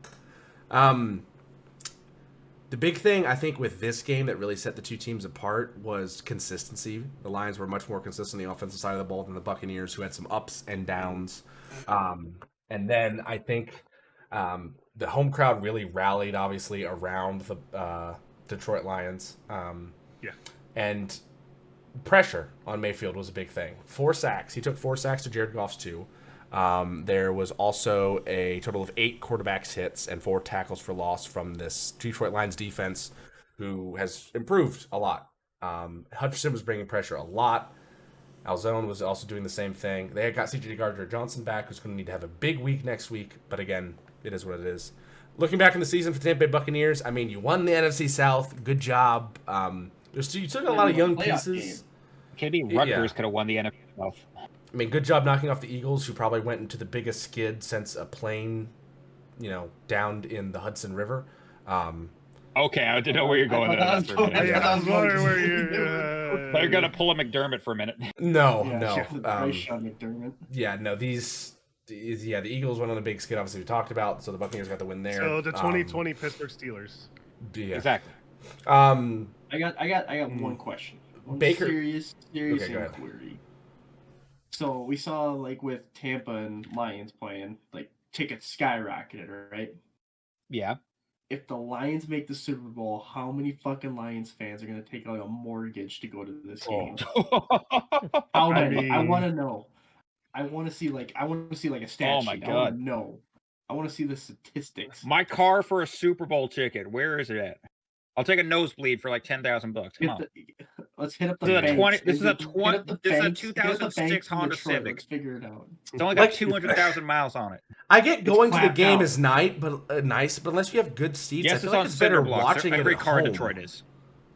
The big thing, I think, with this game that really set the two teams apart was consistency. The Lions were much more consistent on the offensive side of the ball than the Buccaneers, who had some ups and downs. And then I think the home crowd really rallied, obviously, around the Detroit Lions. And pressure on Mayfield was a big thing. 4 sacks. He took 4 sacks to Jared Goff's 2. There was also a total of 8 quarterbacks hits and 4 tackles for loss from this Detroit Lions defense, who has improved a lot. Hutchinson was bringing pressure a lot. Alzone was also doing the same thing. They had got C.J. Gardner-Johnson back, who's going to need to have a big week next week. But again, it is what it is. Looking back in the season for the Tampa Bay Buccaneers, I mean, you won the NFC South. Good job. You took a lot of young pieces. Maybe Rutgers could have won the tough. I mean, good job knocking off the Eagles, who probably went into the biggest skid since a plane, downed in the Hudson River. Okay, I didn't know where you're going there. I was wondering where you. They're gonna pull a McDermott for a minute. No. Nice shot, McDermott. The Eagles went on a big skid. Obviously, we talked about. So the Buccaneers got the win there. So the 2020 Pittsburgh Steelers. Yeah. Exactly. I got one question. One Baker. Serious Okay, go ahead. inquiry. So we saw with Tampa and Lions playing, tickets skyrocketed, right? Yeah. If the Lions make the Super Bowl, how many fucking Lions fans are gonna take a mortgage to go to this game? How many? I want to know. I want to see a stat Oh my sheet. God. I want to know. I want to see the statistics. My car for a Super Bowl ticket. Where is it at? I'll take a nosebleed for $10,000. Come on. Let's hit up the This banks. is a 2006 Honda Civic. Let's figure it out. It's only got 200,000 miles on it. I get going to the clapped game out. is nice, but unless you have good seats, Yes, I it's feel like on it's better cinder blocks. watching it Every at car in home, Detroit is.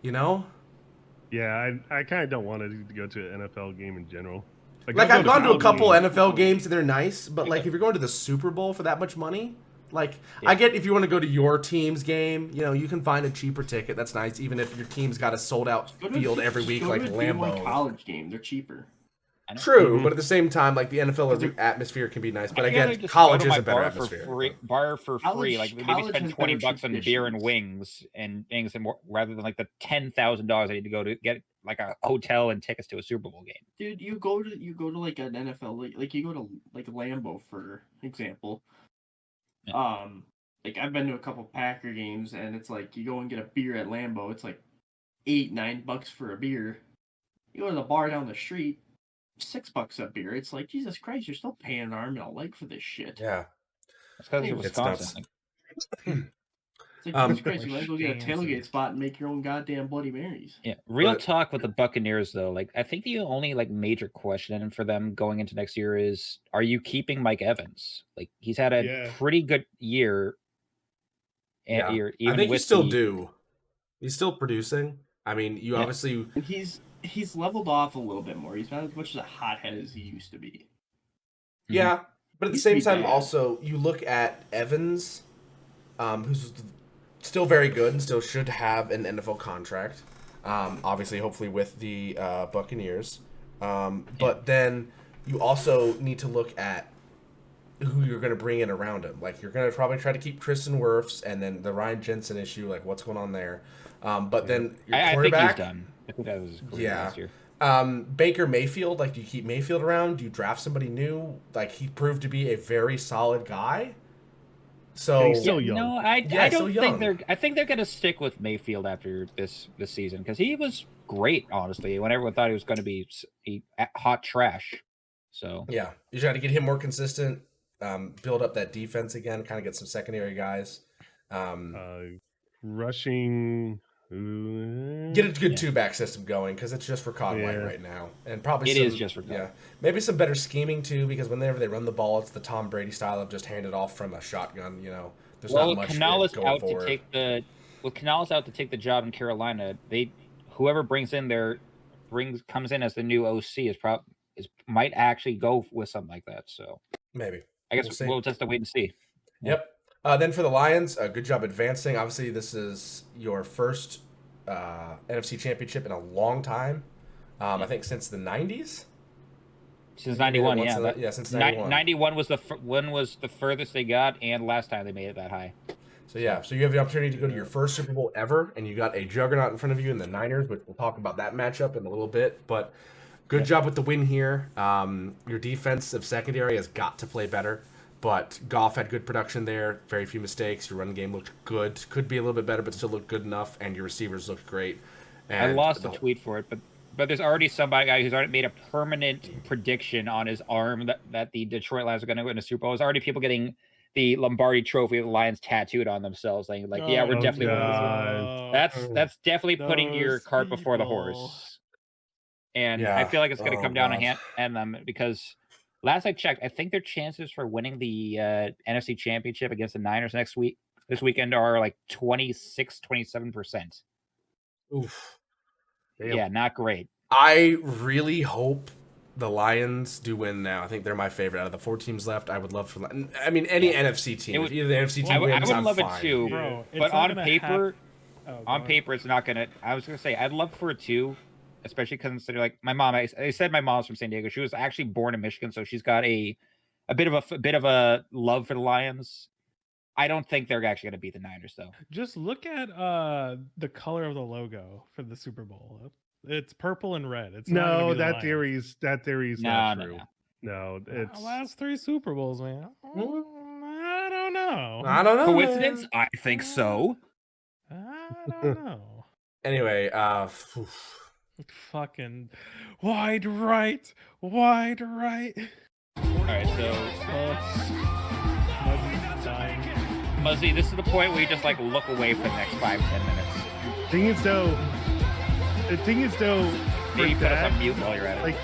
Yeah, I kind of don't want to go to an NFL game in general. Like I'll I've go gone to a Browns couple games. NFL games and they're nice, but if you're going to the Super Bowl for that much money, I get if you want to go to your team's game, you can find a cheaper ticket. That's nice, even if your team's got a sold out field every week like Lambeau. College game, they're cheaper. True, but at the same time, the NFL atmosphere can be nice. But again, college is a better atmosphere. Bar for free, maybe spend $20 on beer and traditions. wings and more, rather than the $10,000 I need to go to get a hotel and tickets to a Super Bowl game. Dude, you go to an NFL you go to Lambeau for example. Yeah. I've been to a couple Packer games and it's you go and get a beer at Lambeau, it's $8-9 for a beer. You go to the bar down the street, $6 a beer. It's Jesus Christ, you're still paying an arm and a leg for this shit. Yeah. That's because you're Wisconsin. It's Jesus Christ, you might as well get a tailgate spot and make your own goddamn Bloody Marys. Yeah, real talk with the Buccaneers though. I think the only major question for them going into next year is: are you keeping Mike Evans? He's had a pretty good year. Yeah. Even I think with you still do. He's still producing. I mean, you obviously. And he's leveled off a little bit more. He's not as much of a hothead as he used to be. Yeah, but at the same time, also you look at Evans, who's still very good and still should have an NFL contract. Obviously, hopefully with the Buccaneers. But then you also need to look at who you're going to bring in around him. You're going to probably try to keep Tristan Wirfs and then the Ryan Jensen issue, what's going on there. But then your quarterback. I think he's done. I think that was his career last year. Baker Mayfield, do you keep Mayfield around? Do you draft somebody new? He proved to be a very solid guy. So he's still young. No, I don't think I think they're going to stick with Mayfield after this season because he was great. Honestly, when everyone thought he was going to be hot trash. So yeah, you try to get him more consistent, build up that defense again, kind of get some secondary guys, rushing. Get a good two-back system going because it's just Rashad White right now, and probably it is just Rashad. Yeah, maybe some better scheming too because whenever they run the ball, it's the Tom Brady style of just hand it off from a shotgun. There's not much going forward. With Canales out to take the job in Carolina, whoever comes in as the new OC might actually go with something like that. So maybe I guess we'll just have to wait and see. Yep. Then for the Lions, good job advancing. Obviously, this is your first NFC Championship in a long time. I think since the 90s. Since 91, since 91. 91 was the furthest they got, and last time they made it that high. So you have the opportunity to go to your first Super Bowl ever, and you got a juggernaut in front of you in the Niners, which we'll talk about that matchup in a little bit. But good job with the win here. Your defensive secondary has got to play better. But Goff had good production there, very few mistakes. Your run game looked good. Could be a little bit better, but still looked good enough. And your receivers looked great. And I lost a tweet for it, but there's already somebody who's already made a permanent prediction on his arm that the Detroit Lions are going to win a Super Bowl. There's already people getting the Lombardi Trophy of the Lions tattooed on themselves, saying yeah, we're definitely winning. That's definitely putting your cart before the horse. And I feel like it's going to come down to them because. Last I checked, I think their chances for winning the NFC Championship against the Niners this weekend are 26-27%. Oof. Yeah, not great. I really hope the Lions do win now. I think they're my favorite out of the 4 teams left. I would love for. I mean, any NFC team. If either the NFC team wins, I would I'm love fine. it too. Bro, but it's not on gonna paper, on paper, it's not gonna. I was gonna say I'd love for a 2, especially considering like my mom. I said my mom's from San Diego. She was actually born in Michigan, so she's got a bit of a love for the Lions. I don't think they're actually going to beat the Niners, though. Just look at the color of the logo for the Super Bowl. It's purple and red. It's not gonna be the Lions. that theory's not true. No, it's last 3 Super Bowls, man. I don't know. I don't know. Coincidence? I think so. I don't know. Anyway, Fucking wide right. All right, so Muzzy, this is the point where you just like look away for the next 5-10 minutes. Thing is though, Maybe put us on mute while you're at it. Like,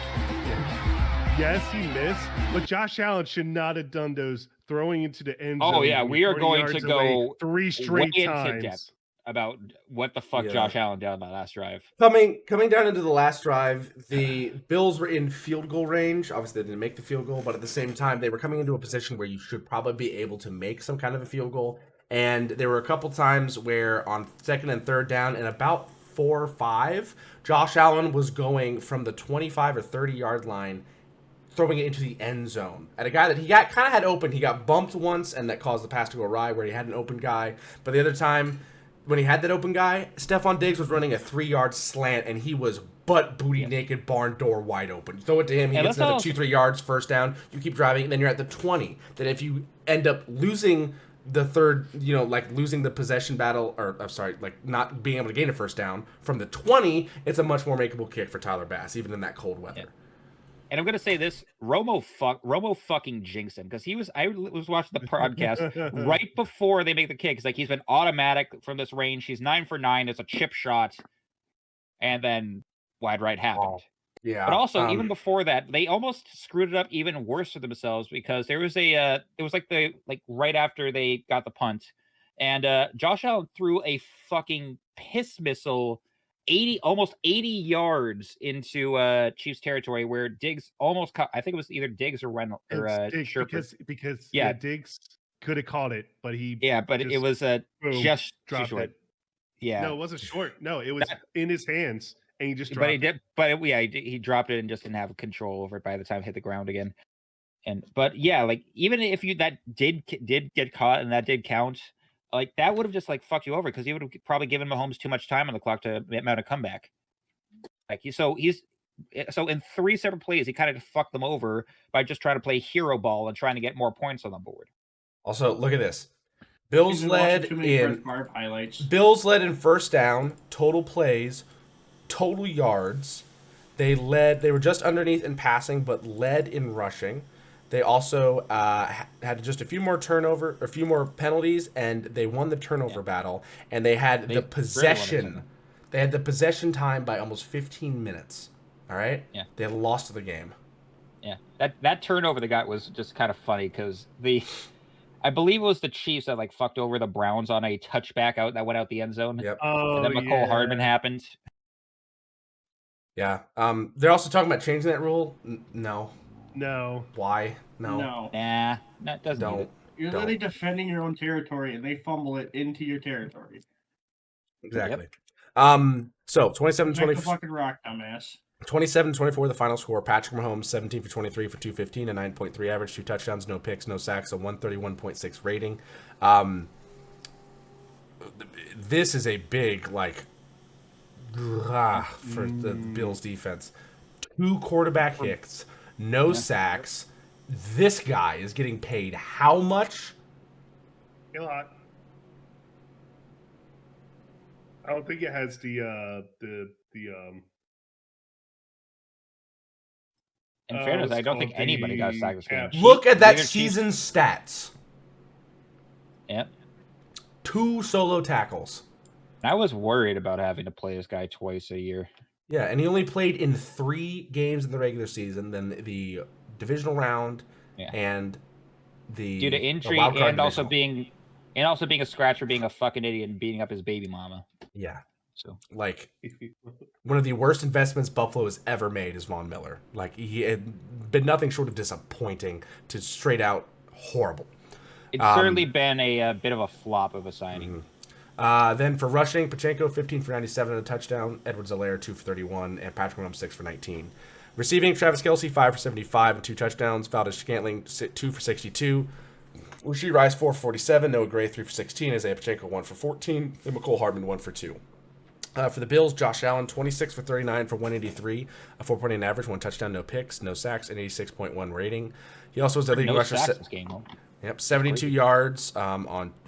yes, he missed, but Josh Allen should not have done those throwing into the end zone. Oh yeah, we are going to go 3 straight times. Depth about what the fuck Josh Allen did on that last drive. Coming down into the last drive, the Bills were in field goal range. Obviously, they didn't make the field goal, but at the same time, they were coming into a position where you should probably be able to make some kind of a field goal. And there were a couple times where on 2nd and 3rd down, and about 4 or 5, Josh Allen was going from the 25 or 30-yard line, throwing it into the end zone at a guy that he kind of had open. He got bumped once, and that caused the pass to go awry where he had an open guy. But the other time, when he had that open guy, Stephon Diggs was running a 3-yard slant, and he was butt booty naked, barn door wide open. You throw it to him, he gets another 2-3 yards, first down. You keep driving, and then you're at the 20. That if you end up losing the third, like losing the possession battle, or I'm sorry, like not being able to gain a first down from the 20, it's a much more makeable kick for Tyler Bass, even in that cold weather. Yeah. And I'm gonna say this: Romo fucking jinxed him because I was watching the podcast right before they make the kick. It's like he's been automatic from this range. He's 9 for 9. It's a chip shot, and then wide right happened. Oh, yeah, but also even before that, they almost screwed it up even worse for themselves because there was it was like right after they got the punt, and Josh Allen threw a fucking piss missile. Almost 80 yards into Chiefs territory where Diggs almost caught. I think it was either Diggs or Reynolds or Diggs because Diggs could have caught it, but it was just too short. It. Yeah, no, it wasn't short. No, it was in his hands, and he just dropped he dropped it and just didn't have control over it by the time it hit the ground again. But like even if that did get caught and that did count. Like that would have just like fucked you over because he would have probably given Mahomes too much time on the clock to mount a comeback. So in 3 separate plays, he kind of fucked them over by just trying to play hero ball and trying to get more points on the board. Also, look at this. Bills led in first down, total plays, total yards. They were just underneath in passing, but led in rushing. They also had just a few more penalties, and they won the turnover battle. And they had the possession. They had the possession time by almost 15 minutes. All right. Yeah. They lost the game. Yeah. That turnover they got was just kind of funny because I believe it was the Chiefs that like fucked over the Browns on a touchback that went out the end zone. Yep. And then McCole Hardman happened. Yeah. They're also talking about changing that rule. No. No. Why? No. Nah, that doesn't. Don't. You're literally defending your own territory, and they fumble it into your territory. Exactly. So 27-24. The fucking rock, dumbass. 27-24, the final score. Patrick Mahomes, 17 for 23 for 215, a 9.3 average, 2 touchdowns, no picks, no sacks, a 131.6 rating. This is a big for the Bills defense. 2 quarterback hits. No sacks. This guy is getting paid how much? A lot. I don't think it has the In fairness, I don't think anybody got a sack this game. Look at that season's stats. Yep. 2 solo tackles. I was worried about having to play this guy twice a year. Yeah, and he only played in 3 games in the regular season, then the divisional round, and the due to injury and also being a scratcher, being a fucking idiot and beating up his baby mama. Yeah. So, like, one of the worst investments Buffalo has ever made is Von Miller. Like, he had been nothing short of disappointing to straight out horrible. It's certainly been a bit of a flop of a signing. Then for rushing, Pachenko 15 for 97 and a touchdown. Edwards-Helaire 2 for 31, and Patrick Mahomes 6 for 19. Receiving, Travis Kelce 5 for 75 and 2 touchdowns. Valdez-Scantling 2 for 62. Rashee Rice 4 for 47. Noah Gray 3 for 16. Isaiah Pacheco 1 for 14. And McCole Hardman 1 for 2. For the Bills, Josh Allen 26 for 39 for 183, a 4.8 average, 1 touchdown, no picks, no sacks, and 86.1 rating. He also was the leading rusher. Sacks this game, huh? Yep, 72 yards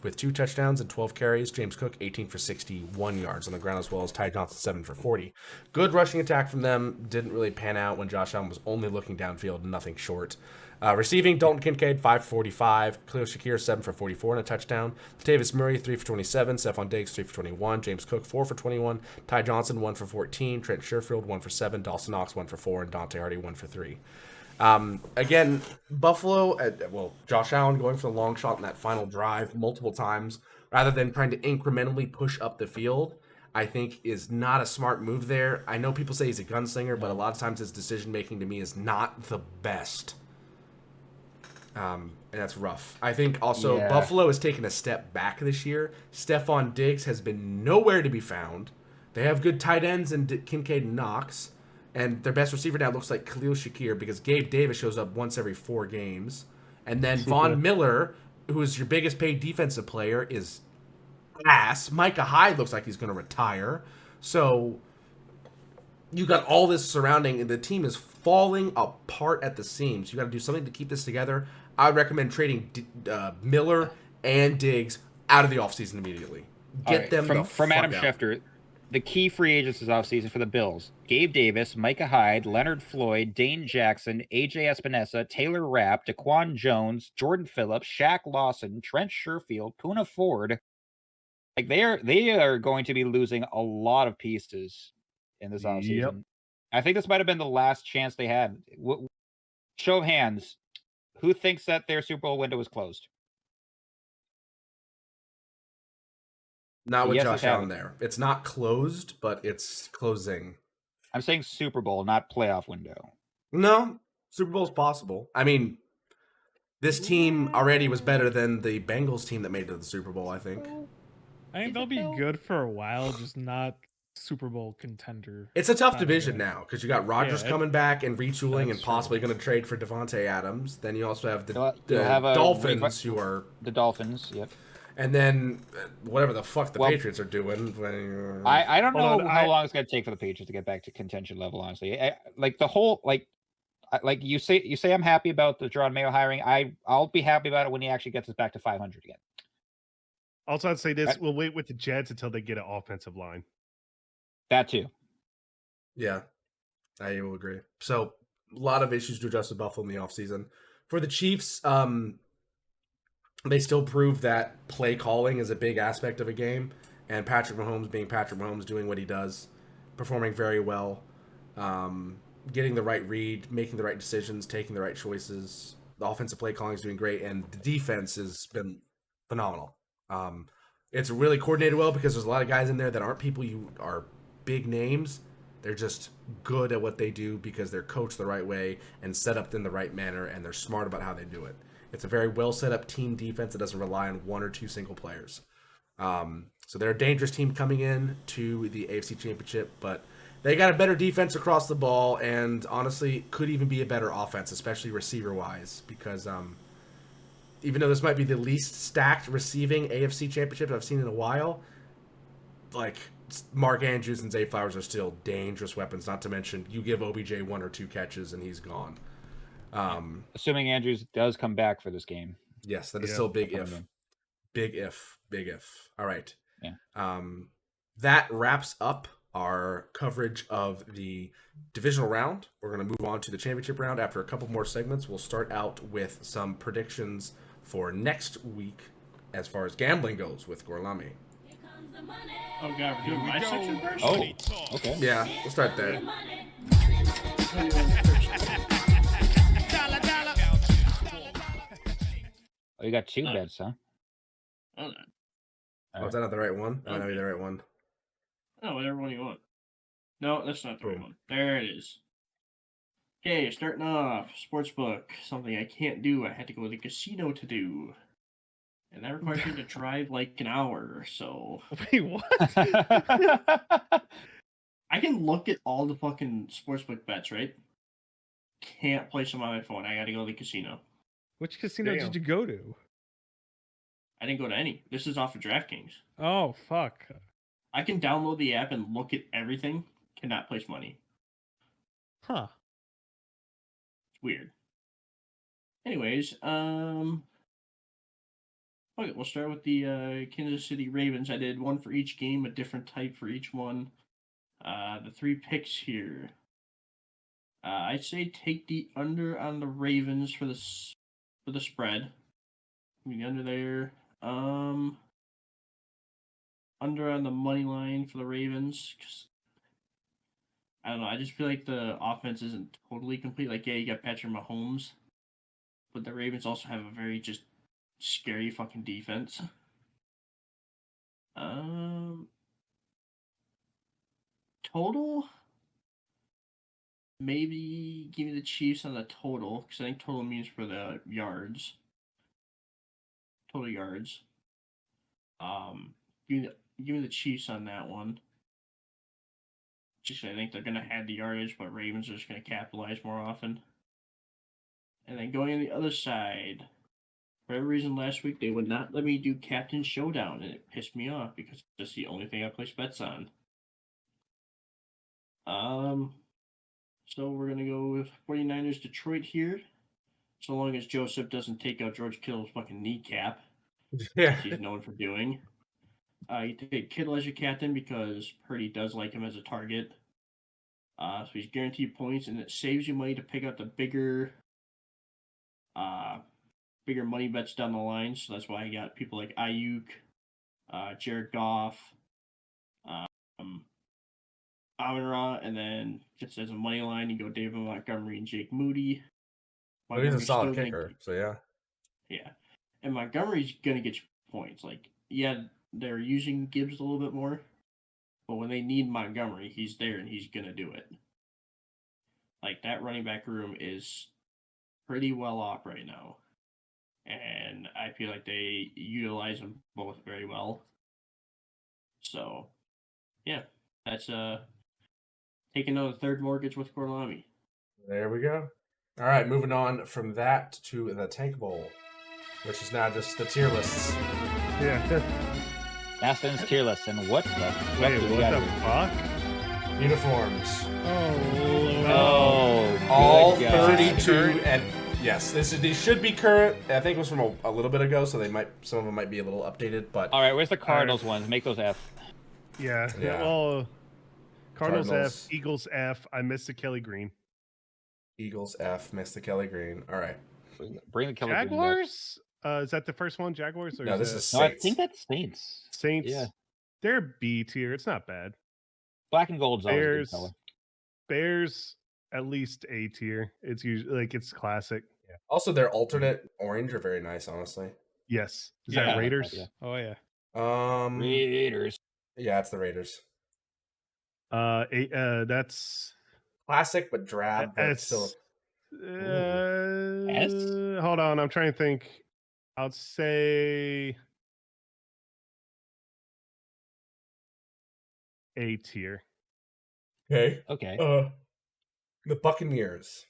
with 2 touchdowns and 12 carries. James Cook 18 for 61 yards on the ground, as well as Ty Johnson 7 for 40. Good rushing attack from them. Didn't really pan out when Josh Allen was only looking downfield, nothing short. Receiving, Dalton Kincaid 5 for 45, Khalil Shakir 7 for 44 and a touchdown. Latavius Murray 3 for 27, Stephon Diggs 3 for 21, James Cook 4 for 21, Ty Johnson 1 for 14, Trent Sherfield 1 for 7, Dawson Knox 1 for 4, and Dante Hardy 1 for 3. Again, Buffalo, Josh Allen going for the long shot in that final drive multiple times, rather than trying to incrementally push up the field, I think is not a smart move there. I know people say he's a gunslinger, but a lot of times his decision-making to me is not the best. And that's rough. I think also Buffalo has taken a step back this year. Stephon Diggs has been nowhere to be found. They have good tight ends in Kincaid and Knox. And their best receiver now looks like Khalil Shakir because Gabe Davis shows up once every 4 games. And then Von Miller, who is your biggest paid defensive player, is ass. Micah Hyde looks like he's going to retire. So you got all this surrounding, and the team is falling apart at the seams. You got to do something to keep this together. I would recommend trading Miller and Diggs out of the offseason immediately. Get them from Adam Schefter. The key free agents this offseason for the Bills: Gabe Davis, Micah Hyde, Leonard Floyd, Dane Jackson, AJ Espinosa, Taylor Rapp, Daquan Jones, Jordan Phillips, Shaq Lawson, Trent Sherfield, Poona Ford. Like they are going to be losing a lot of pieces in this offseason. Yep. I think this might have been the last chance they had. Show of hands. Who thinks that their Super Bowl window is closed? Not with Josh Allen there. It's not closed, but it's closing. I'm saying Super Bowl, not playoff window. No, Super Bowl is possible. I mean, this team already was better than the Bengals team that made it to the Super Bowl, I think. I think they'll be good for a while, just not Super Bowl contender. It's a tough division now because you got Rodgers coming back and retooling and possibly going to trade for Devontae Adams. Then you also have the Dolphins, who are the Dolphins. Yep. And then whatever the fuck the Patriots are doing. I don't know how long it's going to take for the Patriots to get back to contention level. Honestly, you say I'm happy about the Jerome Mayo hiring. I'll be happy about it when he actually gets us back to 500 again. Also, I'd say this: we'll wait with the Jets until they get an offensive line. That too. Yeah, I will agree. So a lot of issues to address with Buffalo in the offseason. For the Chiefs, they still prove that play calling is a big aspect of a game, and Patrick Mahomes being Patrick Mahomes, doing what he does, performing very well, getting the right read, making the right decisions, taking the right choices. The offensive play calling is doing great, and the defense has been phenomenal. It's really coordinated well because there's a lot of guys in there that aren't people you are big names. They're just good at what they do because they're coached the right way and set up in the right manner, and they're smart about how they do it. It's a very well set up team defense that doesn't rely on 1 or 2 single players. So they're a dangerous team coming in to the AFC Championship, but they got a better defense across the ball, and honestly could even be a better offense, especially receiver wise, because even though this might be the least stacked receiving AFC Championship I've seen in a while, like Mark Andrews and Zay Flowers are still dangerous weapons. Not to mention, you give OBJ 1 or 2 catches and he's gone. Assuming Andrews does come back for this game. Yes, that is still big if. Big if. All right. Yeah. That wraps up our coverage of the divisional round. We're going to move on to the championship round after a couple more segments. We'll start out with some predictions for next week as far as gambling goes with Gorlami. Oh god, we're doing my section first? Oh, okay. Yeah, we'll start there. Oh, you got 2 bets, huh? Hold on. Oh, is that not the right one? Oh, no, you're the right one. Oh, whatever one you want. No, that's not the right one. There it is. Okay, starting off. Sportsbook. Something I can't do. I had to go to the casino to do. And that requires me to drive like an hour or so. Wait, what? I can look at all the fucking sportsbook bets, right? Can't place them on my phone. I gotta go to the casino. Which casino did you go to? I didn't go to any. This is off of DraftKings. Oh, fuck. I can download the app and look at everything. Cannot place money. Huh. It's weird. Anyways, okay, we'll start with the Kansas City Ravens. I did one for each game, a different type for each one. The 3 picks here. I'd say take the under on the Ravens for the spread. The under there. Under on the money line for the Ravens. 'Cause I don't know. I just feel like the offense isn't totally complete. Like, yeah, you got Patrick Mahomes, but the Ravens also have a very just scary fucking defense. Total. Maybe give me the Chiefs on the total, because I think total means for the yards. Total yards. Give me the Chiefs on that one. Just I think they're gonna have the yardage, but Ravens are just gonna capitalize more often. And then going on the other side, for every reason last week they would not let me do Captain Showdown, and it pissed me off because that's the only thing I place bets on. So we're gonna go with 49ers Detroit here. So long as Joseph doesn't take out George Kittle's fucking kneecap. Yeah. He's known for doing. You take Kittle as your captain because Purdy does like him as a target. So he's guaranteed points, and it saves you money to pick up the bigger money bets down the line. So that's why I got people like Ayuk, Jared Goff, Amon-Ra, and then just as a money line, you go David Montgomery and Jake Moody. But he's a solid kicker, so yeah. Yeah. And Montgomery's going to get you points. Like, yeah, they're using Gibbs a little bit more, but when they need Montgomery, he's there and he's going to do it. Like, that running back room is pretty well off right now. And I feel like they utilize them both very well. So, yeah, that's taking another third mortgage with Gorlami. There we go. All right, moving on from that to the Tank Bowl, which is now just the tier lists. Yeah. Aston's tier list, and what the fuck? Wait, what the fuck? Uniforms. Oh, all good God. 32, and yes, these should be current. I think it was from a little bit ago, so some of them might be a little updated. But all right, where's the Cardinals ones? Make those F. Yeah. Well, Cardinals F, Eagles F. I missed the Kelly Green. Eagles F, missed the Kelly Green. All right. Bring the Kelly Jaguars? Is that the first one, Jaguars? Or no, this is Saints. No, I think that's Saints. Saints. Yeah. They're B tier. It's not bad. Black and gold's always a good Bears. color. Bears, at least A tier. It's usually like it's classic. Yeah. Also, their alternate orange are very nice, honestly. Yes. Is that Raiders? Yeah. Oh yeah. Raiders. Yeah, it's the Raiders. That's classic but drab, but still. S? Hold on, I'm trying to think. I'll say A tier. Okay. The Buccaneers.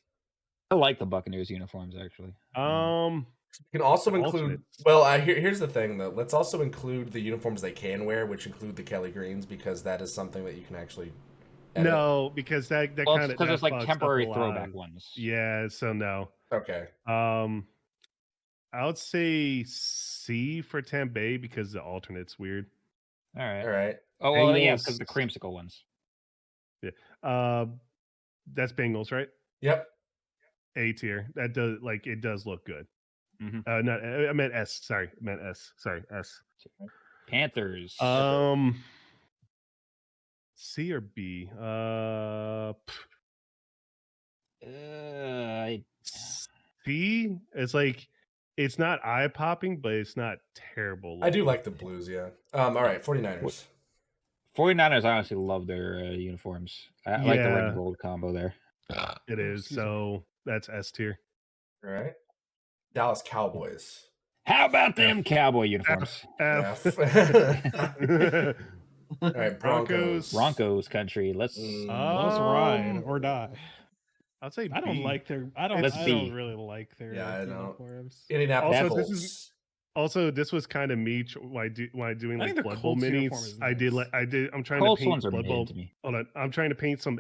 I like the Buccaneers uniforms actually. You can also include. Well, here's the thing though. Let's also include the uniforms they can wear, which include the Kelly Greens, because that is something that you can actually. Edit. No, because that kind of because it's like temporary throwback ones. Yeah, so no. Okay. I would say C for Tampa Bay because the alternate's weird. All right. All right. Oh well, yeah, because the creamsicle ones. Yeah. That's Bengals, right? Yep. A tier. That does it does look good. Mm-hmm. No, I meant S. Sorry, I meant S. Sorry, S. Panthers. C or B? C. It's like it's not eye popping, but it's not terrible. I do like the Blues, yeah. All right, 49ers. 49ers honestly love their uniforms. I like the red and gold combo there. It is. So that's S tier. All right. Dallas Cowboys. How about them cowboy uniforms? F. All right, Broncos country. Let's ride or die. I'd say I don't B. like their. I don't really like their uniforms. Indianapolis. Also, this was kind of me why doing like Blood Bowl minis. Nice. I'm trying Colts to paint ones are Blood Bowl. to me. Hold on, I'm trying to paint some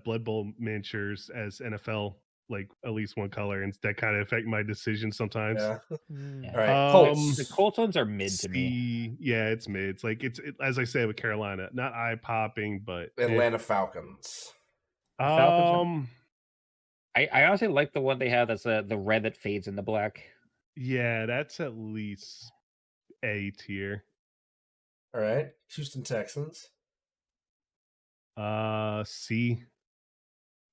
Blood Bowl miniatures as NFL, like at least one color, and that kind of affect my decision sometimes. Yeah. Yeah. All right, Colts. The Colts ones are mid to me. Yeah, it's mid. It's like it's as I said with Carolina, not eye popping, but Atlanta Falcons. I honestly like the one they have that's the red that fades into black. Yeah, that's at least A tier. All right, Houston Texans. C.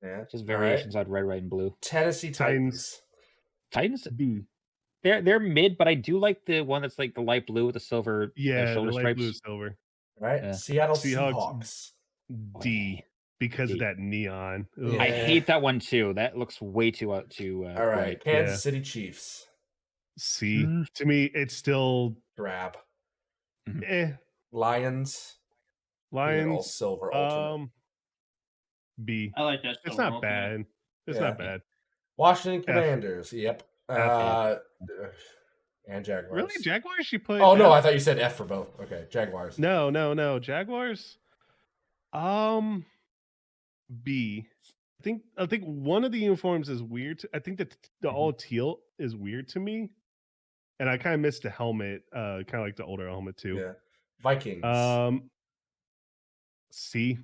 Yeah, just variations on red, white, and blue. Tennessee Titans. Titans B. They're mid, but I do like the one that's like the light blue with the silver shoulder the light stripes. blue silver. All right, Seattle Seahawks. D. Because of that neon. Yeah. I hate that one too. That looks way too all right, bright. Kansas City Chiefs. C. To me, it's still drab. Lions. All silver. Ultimate. B. I like that. It's not bad. It's not bad. Washington Commanders. Yep. And Jaguars. Really, Jaguars? You put? Oh no, I thought you said F for both. Okay, Jaguars. No, Jaguars. B. I think one of the uniforms is weird. I think that the all teal is weird to me, and I kind of missed the helmet. Kind of like the older helmet too. Yeah. Vikings. C.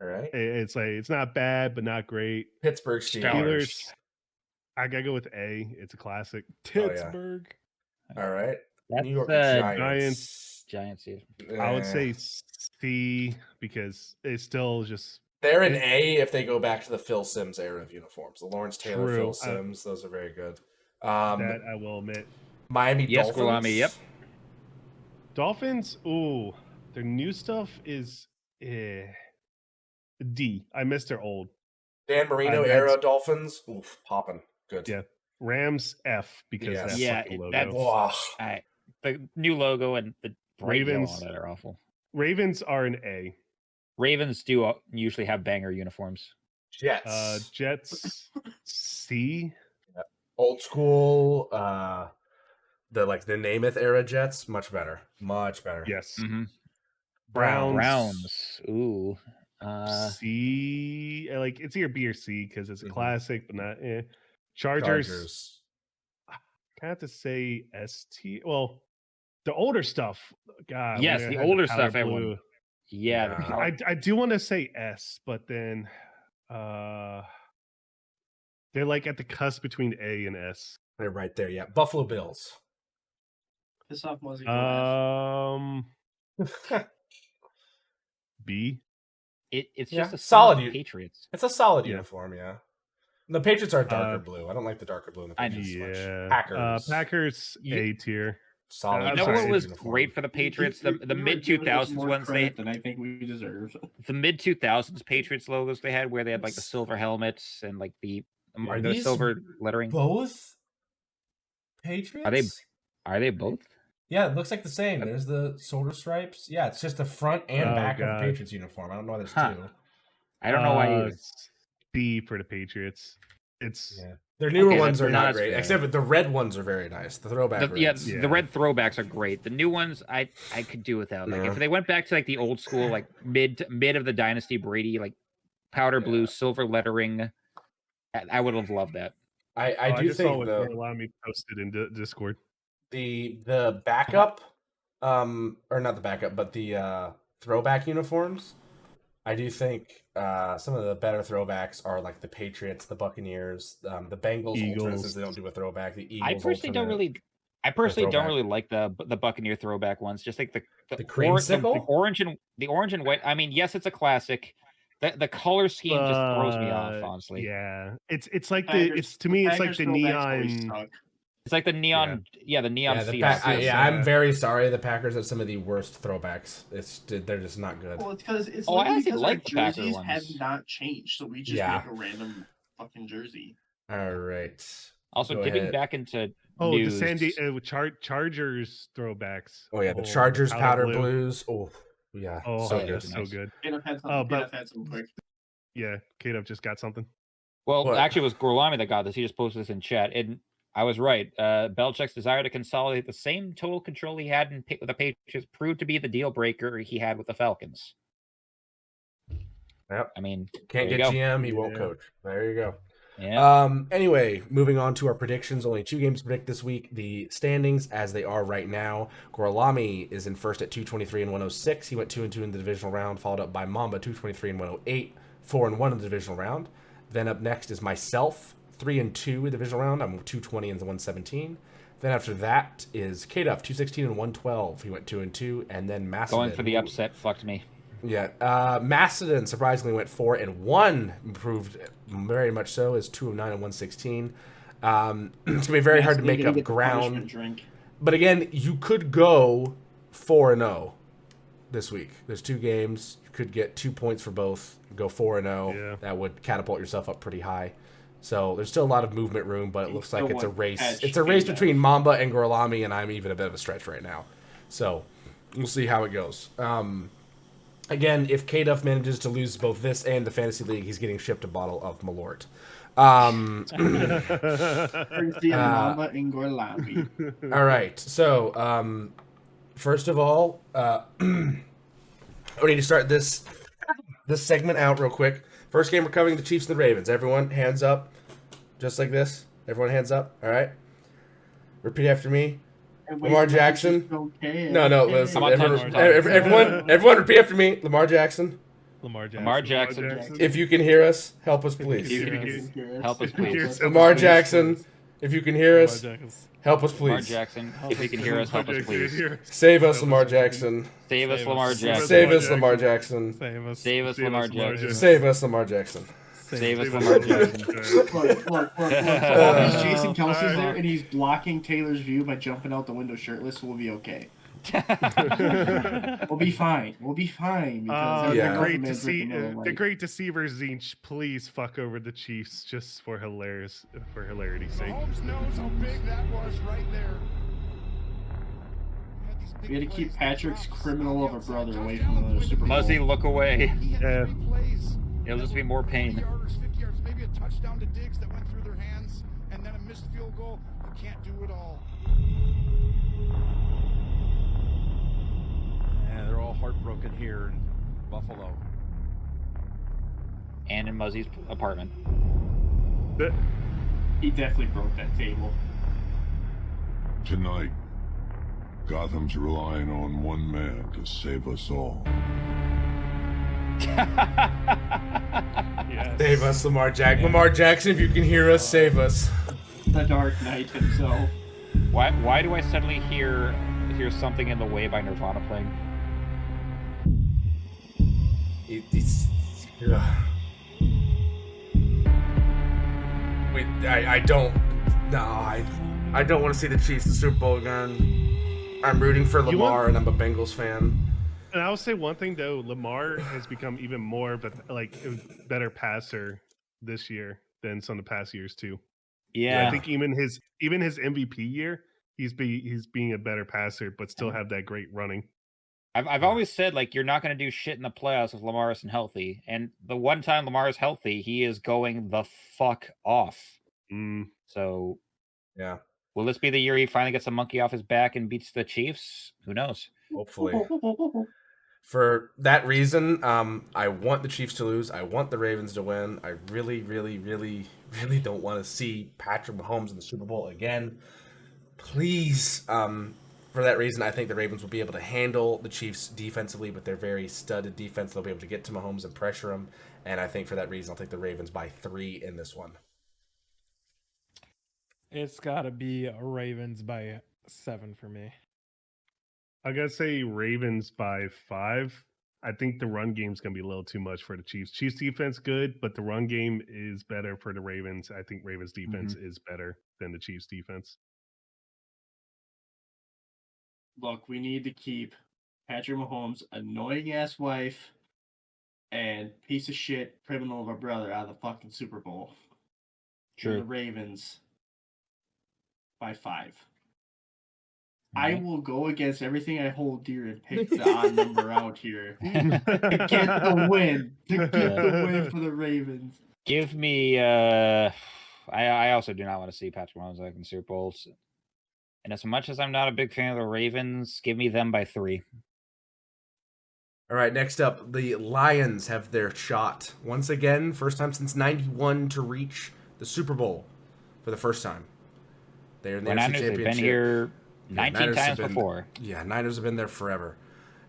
All right. It's like it's not bad, but not great. Pittsburgh Steelers. I gotta go with A. It's a classic. Pittsburgh. All right. That's New York Giants. Giants. I would say C because it's still just. They're an A if they go back to the Phil Simms era of uniforms. The Lawrence Taylor, True. Phil Simms, those are very good. That I will admit. Miami Dolphins. Guilami, yep. Dolphins. Ooh, their new stuff is D. I miss their old. Dan Marino era Dolphins. Oof, popping. Good. Yeah. Rams F because that's the logo. The new logo and the Ravens that are awful. Ravens are an A. Ravens do usually have banger uniforms. Jets. Jets C. Yep. Old school. The Namath era Jets, much better. Much better. Yes. Mm-hmm. Browns. Ooh. C. Like it's either B or C because it's a classic, but not. Chargers. I have to say ST. Well, the older stuff. God. Yes, the older stuff. Everyone. Yeah. I do want to say S, but then they're like at the cusp between A and S. They're right there. Yeah. Buffalo Bills. Piss off Muzzy. B. It's just a solid Patriots. It's a solid uniform, yeah. The Patriots are darker blue. I don't like the darker blue in the Patriots much. Packers A tier. Solid. You know what was great for the Patriots? The mid 2000s ones than I think we deserve. The mid 2000s Patriots logos they had, where they had like the silver helmets and like the silver lettering. Both Patriots? Are they both? Yeah, it looks like the same. There's the shoulder stripes. Yeah, it's just the front and back of the Patriots uniform. I don't know why there's two. I don't know why either. B for the Patriots. It's their newer ones are not great, except for the red ones are very nice. The throwback reds. The red throwbacks are great. The new ones I could do without. Like if they went back to like the old school, like mid of the dynasty Brady, like powder blue, silver lettering, I would have loved that. I do think though. Allow me to post it in Discord. The backup, or not the backup, but the throwback uniforms. I do think some of the better throwbacks are like the Patriots, the Buccaneers, the Bengals. Eagles. Since they don't do a throwback. The Eagles. I personally don't really like the Buccaneer throwback ones. Just like the creamsicle, the orange and white. I mean, yes, it's a classic. The color scheme just throws me off, honestly. Yeah, it's like to me it's like the neon. It's like the neon, the neon Seahawks. I'm very sorry. The Packers have some of the worst throwbacks. They're just not good. Well, it's because it's I actually because like our the Packer jerseys ones. have not changed, so we just make a random fucking jersey. All right. Also, getting back into news. The Chargers throwbacks. Oh yeah, the Chargers powder blues. Oh yeah, so good. So good. K-Duff had some quick. Yeah, K-Duff just got something. Well, actually, it was Gorlami that got this. He just posted this in chat, and I was right. Belichick's desire to consolidate the same total control he had with the Patriots proved to be the deal breaker he had with the Falcons. Yep. I mean, can't get GM, he won't coach. There you go. Yeah. Anyway, moving on to our predictions. Only 2 games to predict this week. The standings as they are right now. Gorlami is in first at 223 and 106. He went 2-2 in the divisional round, followed up by Mamba 223 and 108, 4-1 in the divisional round. Then up next is myself, 3-2 in the divisional round. I'm 220 and 117. Then after that is K-Duff, 216 and 112. He went 2-2, and then Macedon. Going for the upset fucked me. Yeah, Macedon surprisingly went 4-1, improved very much so, is 2-9 and 116. It's gonna be very hard to make up ground. But again, you could go 4-0 this week. There's 2 games. You could get 2 points for both. Go 4-0. Yeah. That would catapult yourself up pretty high. So there's still a lot of movement room, but it looks like it's a race. It's a race between Mamba and Gorlami, and I'm even a bit of a stretch right now. So we'll see how it goes. Again, if K-Duff manages to lose both this and the Fantasy League, he's getting shipped a bottle of Malort. All right. So, first of all, we need to start this segment out real quick. First game, we're covering the Chiefs and the Ravens. Everyone, hands up. Just like this. Everyone, hands up. All right. Repeat after me. Lamar Jackson. No. Listen, everyone, repeat after me. Lamar Jackson. Lamar Jackson. If you can hear us, help us, please. Help us, please. Lamar Jackson. If you can hear us, help us, please. Lamar Jackson. If you can hear us, help us, please. Save us, Lamar Jackson. Save us, Lamar Jackson. Save us, Lamar Jackson. Save us, Lamar Jackson. Save us, Lamar Jackson. Save us, Lamar Jackson. Look. As Jason Kelsey's there and he's blocking Taylor's view by jumping out the window shirtless, we'll be okay. We'll be fine. Because the great deceiver Zinch, please fuck over the Chiefs just for hilarity's sake. Mahomes knows how big that was right there. We had to keep Patrick's criminal of a brother away from another Super Bowl. Muzzy, look away. Yeah. It'll just be more pain. 50 yards, maybe a touchdown to Diggs that went through their hands, and then a missed field goal. You can't do it all. Yeah, they're all heartbroken here in Buffalo. And in Muzzy's apartment. He definitely broke that table. Tonight, Gotham's relying on one man to save us all. Yes. Save us, Lamar Jackson. Lamar Jackson, if you can hear us, save us. The Dark Knight himself. Why do I suddenly hear Something in the Way by Nirvana playing? I don't want to see the Chiefs in the Super Bowl again. I'm rooting for Lamar, and I'm a Bengals fan. And I will say one thing though, Lamar has become even more of a better passer this year than some of the past years too. Yeah, I think even his MVP year, he's being a better passer, but still have that great running. I've always said like you're not going to do shit in the playoffs if Lamar isn't healthy, and the one time Lamar is healthy, he is going the fuck off. So, yeah. Will this be the year he finally gets a monkey off his back and beats the Chiefs? Who knows? Hopefully. For that reason, I want the Chiefs to lose. I want the Ravens to win. I really, really, really, really don't want to see Patrick Mahomes in the Super Bowl again. Please. For that reason, I think the Ravens will be able to handle the Chiefs defensively with their very studded defense. They'll be able to get to Mahomes and pressure him. And I think for that reason, I'll take the Ravens by 3 in this one. It's got to be Ravens by 7 for me. I gotta say Ravens by 5. I think the run game's gonna be a little too much for the Chiefs. Chiefs defense good, but the run game is better for the Ravens. I think Ravens defense is better than the Chiefs defense. look, we need to keep Patrick Mahomes' annoying ass wife and piece of shit criminal of a brother out of the fucking Super Bowl. True. And the Ravens by 5. I will go against everything I hold dear and pick the odd number out here to get the win. To get the win for the Ravens. Give me. I also do not want to see Patrick Mahomes in Super Bowls. And as much as I'm not a big fan of the Ravens, give me them by 3. All right, next up, the Lions have their shot. Once again, first time since 91 to reach the Super Bowl for the first time. They're in the NFC Championship. They've been here 19 times before. Yeah, Niners have been there forever.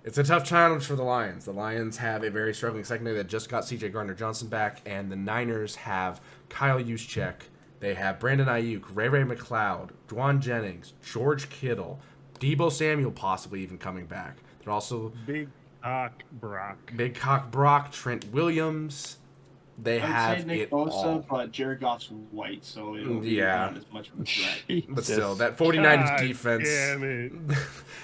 It's a tough challenge for the Lions. The Lions have a very struggling secondary that just got C.J. Gardner-Johnson back, and the Niners have Kyle Juszczyk. They have Brandon Ayuk, Ray McLeod, Dwan Jennings, George Kittle, Deebo Samuel possibly even coming back. They're also Big Cock Brock, Trent Williams. They have Nick Bosa, but Jared Goff's white, so it'll be not as much of a threat. But still, that 49ers defense.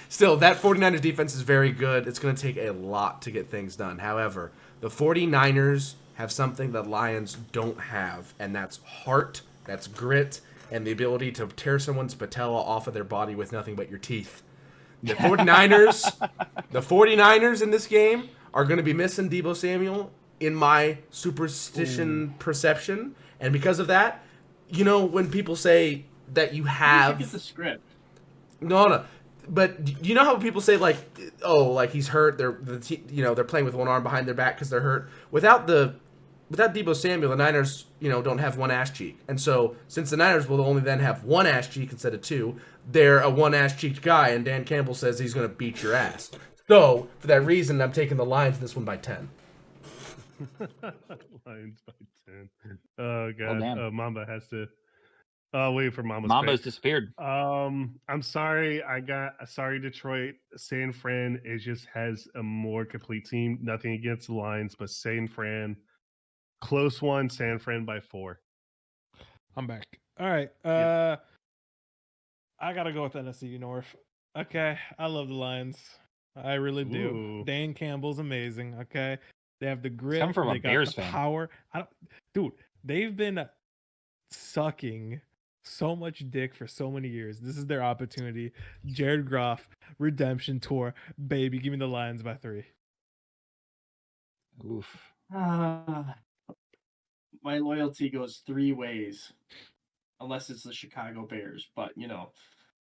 Still, that 49ers defense is very good. It's going to take a lot to get things done. However, the 49ers have something that Lions don't have, and that's heart, that's grit, and the ability to tear someone's patella off of their body with nothing but your teeth. The 49ers in this game are going to be missing Deebo Samuel in my superstition perception, and because of that, when people say that you have get the script. No, but you know how people say he's hurt. They're playing with one arm behind their back because they're hurt. Without Deebo Samuel, the Niners don't have one ass cheek, and so since the Niners will only then have one ass cheek instead of two, they're a one ass cheeked guy, and Dan Campbell says he's going to beat your ass. So for that reason, I'm taking the Lions in this one by 10. Lions by 10. Oh god. Mamba has to wait for Mamba's disappeared. I'm sorry. Sorry, Detroit. San Fran just has a more complete team. Nothing against the Lions, but San Fran, close one. San Fran by 4. I'm back. All right. I gotta go with NFC North. Okay, I love the Lions. I really do. Ooh. Dan Campbell's amazing. Okay, they have the grit. Come from they a got Bears the fan. Power. Dude, they've been sucking so much dick for so many years. This is their opportunity. Jared Goff redemption tour, baby. Give me the Lions by 3. Oof. My loyalty goes 3 ways, unless it's the Chicago Bears. But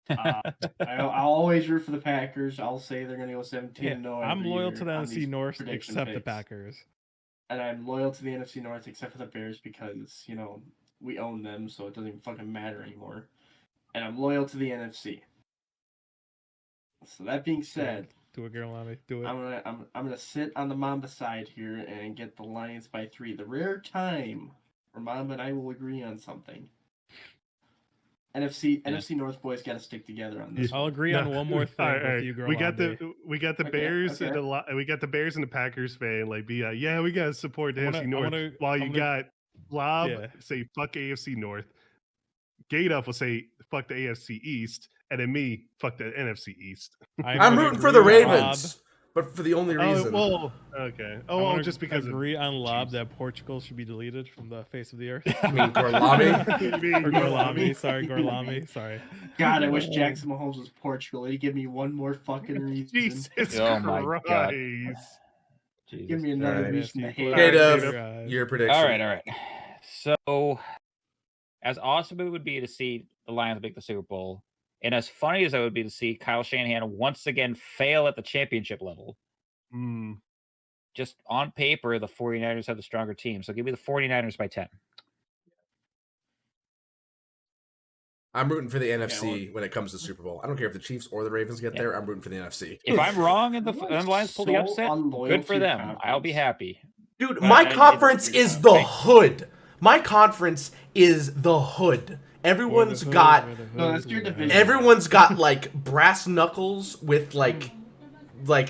I'll always root for the Packers. I'll say they're going to go 17-0. I'm loyal to the NFC North except picks. the Packers. And I'm loyal to the NFC North except for the Bears because, we own them, so it doesn't even fucking matter anymore. And I'm loyal to the NFC. So that being said, do it, Girlami. Do it. I'm gonna sit on the Mamba side here and get the Lions by 3. The rare time where Mamba and I will agree on something. NFC North boys got to stick together on this. I'll agree on one more thing with you, We got the Bears and we got the Bears and the Packers fan we got to support the NFC North. While you got Lob say fuck AFC North, Gadoff will say fuck the AFC East, and then me fuck the NFC East. I'm rooting for the Ravens. But for the only reason. Okay. Just because agree on Lob that Portugal should be deleted from the face of the earth. I mean Gorlami? Gorlami. Sorry, Gorlami. Sorry. God, I wish Jackson Mahomes was Portugal. He'd give me one more fucking reason. Jesus Christ. Give me another reason to hate. Okay, your prediction. All right. So, as awesome it would be to see the Lions make the Super Bowl, and as funny as it would be to see Kyle Shanahan once again fail at the championship level, just on paper, the 49ers have the stronger team. So give me the 49ers by 10. I'm rooting for the NFC when it comes to the Super Bowl. I don't care if the Chiefs or the Ravens get there. I'm rooting for the NFC. If I'm wrong and the Lions pull the upset, good for them. Conference. I'll be happy. Dude, my conference is the hood. My conference is the hood. Everyone's got that's your division. Everyone's got brass knuckles with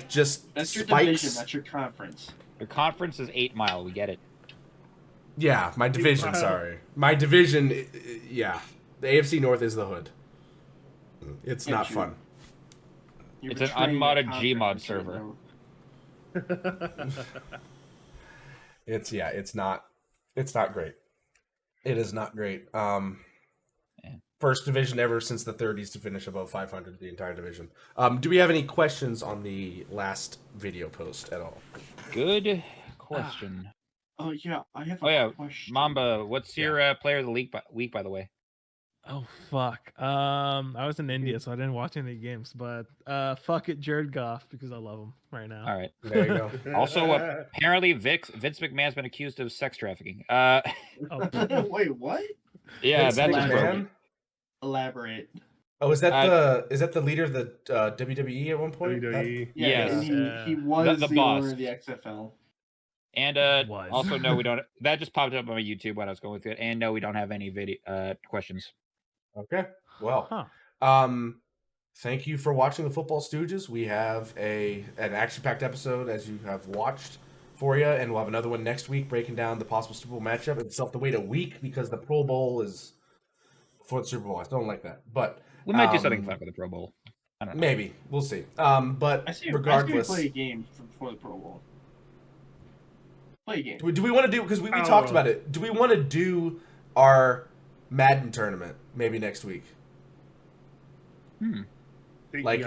just that's your spikes. Division, that's your conference. Your conference is 8 Mile. We get it. Yeah, my division. Sorry, my division. Yeah, the AFC North is the hood. It's not fun. It's an unmodded Gmod server. It's not great. It is not great. First division ever since the 30s to finish above 500, the entire division. Do we have any questions on the last video post at all? Good question. Oh yeah, I have a question. Mamba, what's your player of the week, by the way? Oh fuck. I was in India, so I didn't watch any games, but fuck it, Jared Goff, because I love him right now. All right, there you go. Also, apparently Vince McMahon's been accused of sex trafficking. Wait, what? Yeah, Vince that's McMahon? Elaborate. Oh, is that the leader of the WWE at one point? WWE. Yes. And he was the boss owner of the XFL. And also, no, we don't. That just popped up on my YouTube when I was going through it. And no, we don't have any video questions. Okay. Well, thank you for watching the Football Stooges. We have an action-packed episode, as you have watched, for you, and we'll have another one next week breaking down the possible Super Bowl matchup. It's still have to wait a week because the Pro Bowl is before the Super Bowl. I still don't like that, but we might do something fun for the Pro Bowl. I don't know. Maybe we'll see. But regardless, I play a game before the Pro Bowl. Play a game. Do we want to do, because we talked about it? Do we want to do our Madden tournament maybe next week? Like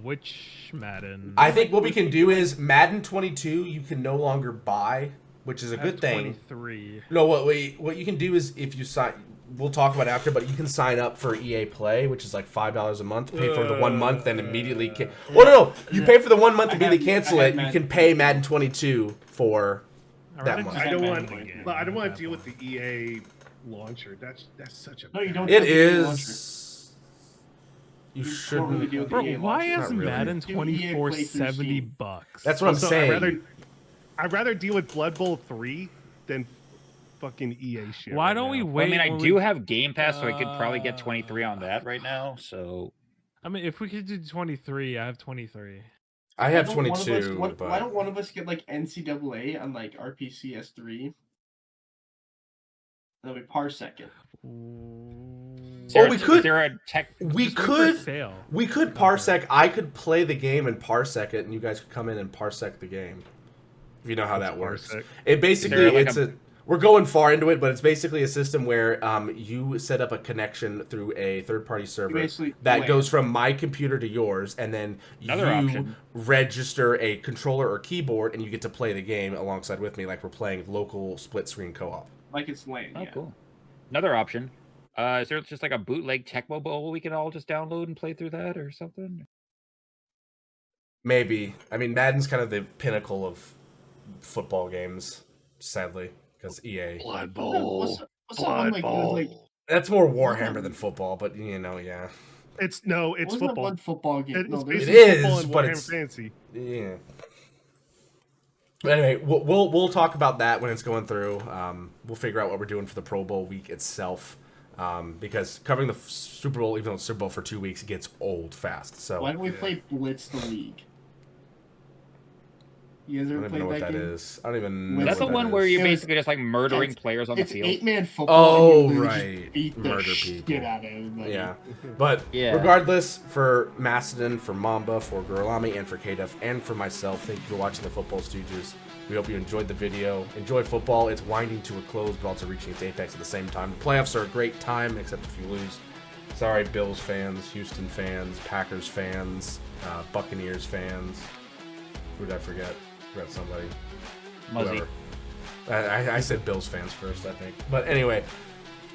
which Madden? I think what we can do is Madden 22 you can no longer buy, which is a good thing. 23. No, what you can do is, if you sign, we'll talk about it after, but you can sign up for EA Play, which is like $5 a month. Pay for the 1 month, then immediately no, you pay for the 1 month, immediately cancel it. You can pay Madden 22 for that month. I don't want to deal with the EA launcher. That's such a. No, you don't. It is. You shouldn't. Bro, why is Madden 24 $70? That's what I'm saying. I'd rather deal with Blood Bowl 3 than fucking EA shit. Why don't we wait? I mean, I do have Game Pass, so I could probably get 23 on that right now. So, I mean, if we could do 23, I have 23. I have 22. Why don't one of us get like NCAA on like RPCS3? Then we parsec it. We could parsec. I could play the game and parsec it, and you guys could come in and parsec the game. If you know how that works. It basically we're going far into it, but it's basically a system where you set up a connection through a third-party server that goes from my computer to yours, and then register a controller or keyboard, and you get to play the game alongside with me, like we're playing local split-screen co-op. Like it's LAN. Oh, cool. Another option. Is there just like a bootleg Tecmo Bowl we can all just download and play through that or something? Maybe. I mean, Madden's kind of the pinnacle of football games, sadly, because EA. Blood Bowl. Blood Bowl. That's more Warhammer than football, but yeah. It's football. One football game. It is, but it's fancy. Yeah. But anyway, we'll talk about that when it's going through. We'll figure out what we're doing for the Pro Bowl week itself, because covering the Super Bowl, even though it's Super Bowl for 2 weeks, gets old fast. So why don't we play Blitz the League? You guys ever played that game? I don't even know. That's the one where you're basically just like murdering players on the field. It's 8-man football. Oh, right. Beat the Murder shit people. out of everybody. Yeah. But regardless, for Macedon, for Mamba, for Gurlami, and for KDF, and for myself, thank you for watching the Football Stooges. We hope you enjoyed the video. Enjoy football. It's winding to a close, but also reaching its apex at the same time. The playoffs are a great time, except if you lose. Sorry, Bills fans, Houston fans, Packers fans, Buccaneers fans. Who did I forget? Forgot somebody. Muzzy. I said Bills fans first, I think. But anyway,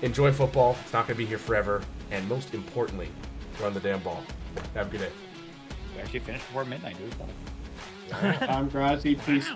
enjoy football. It's not going to be here forever. And most importantly, run the damn ball. Have a good day. We actually finished before midnight, dude. I'm Grazi. Please.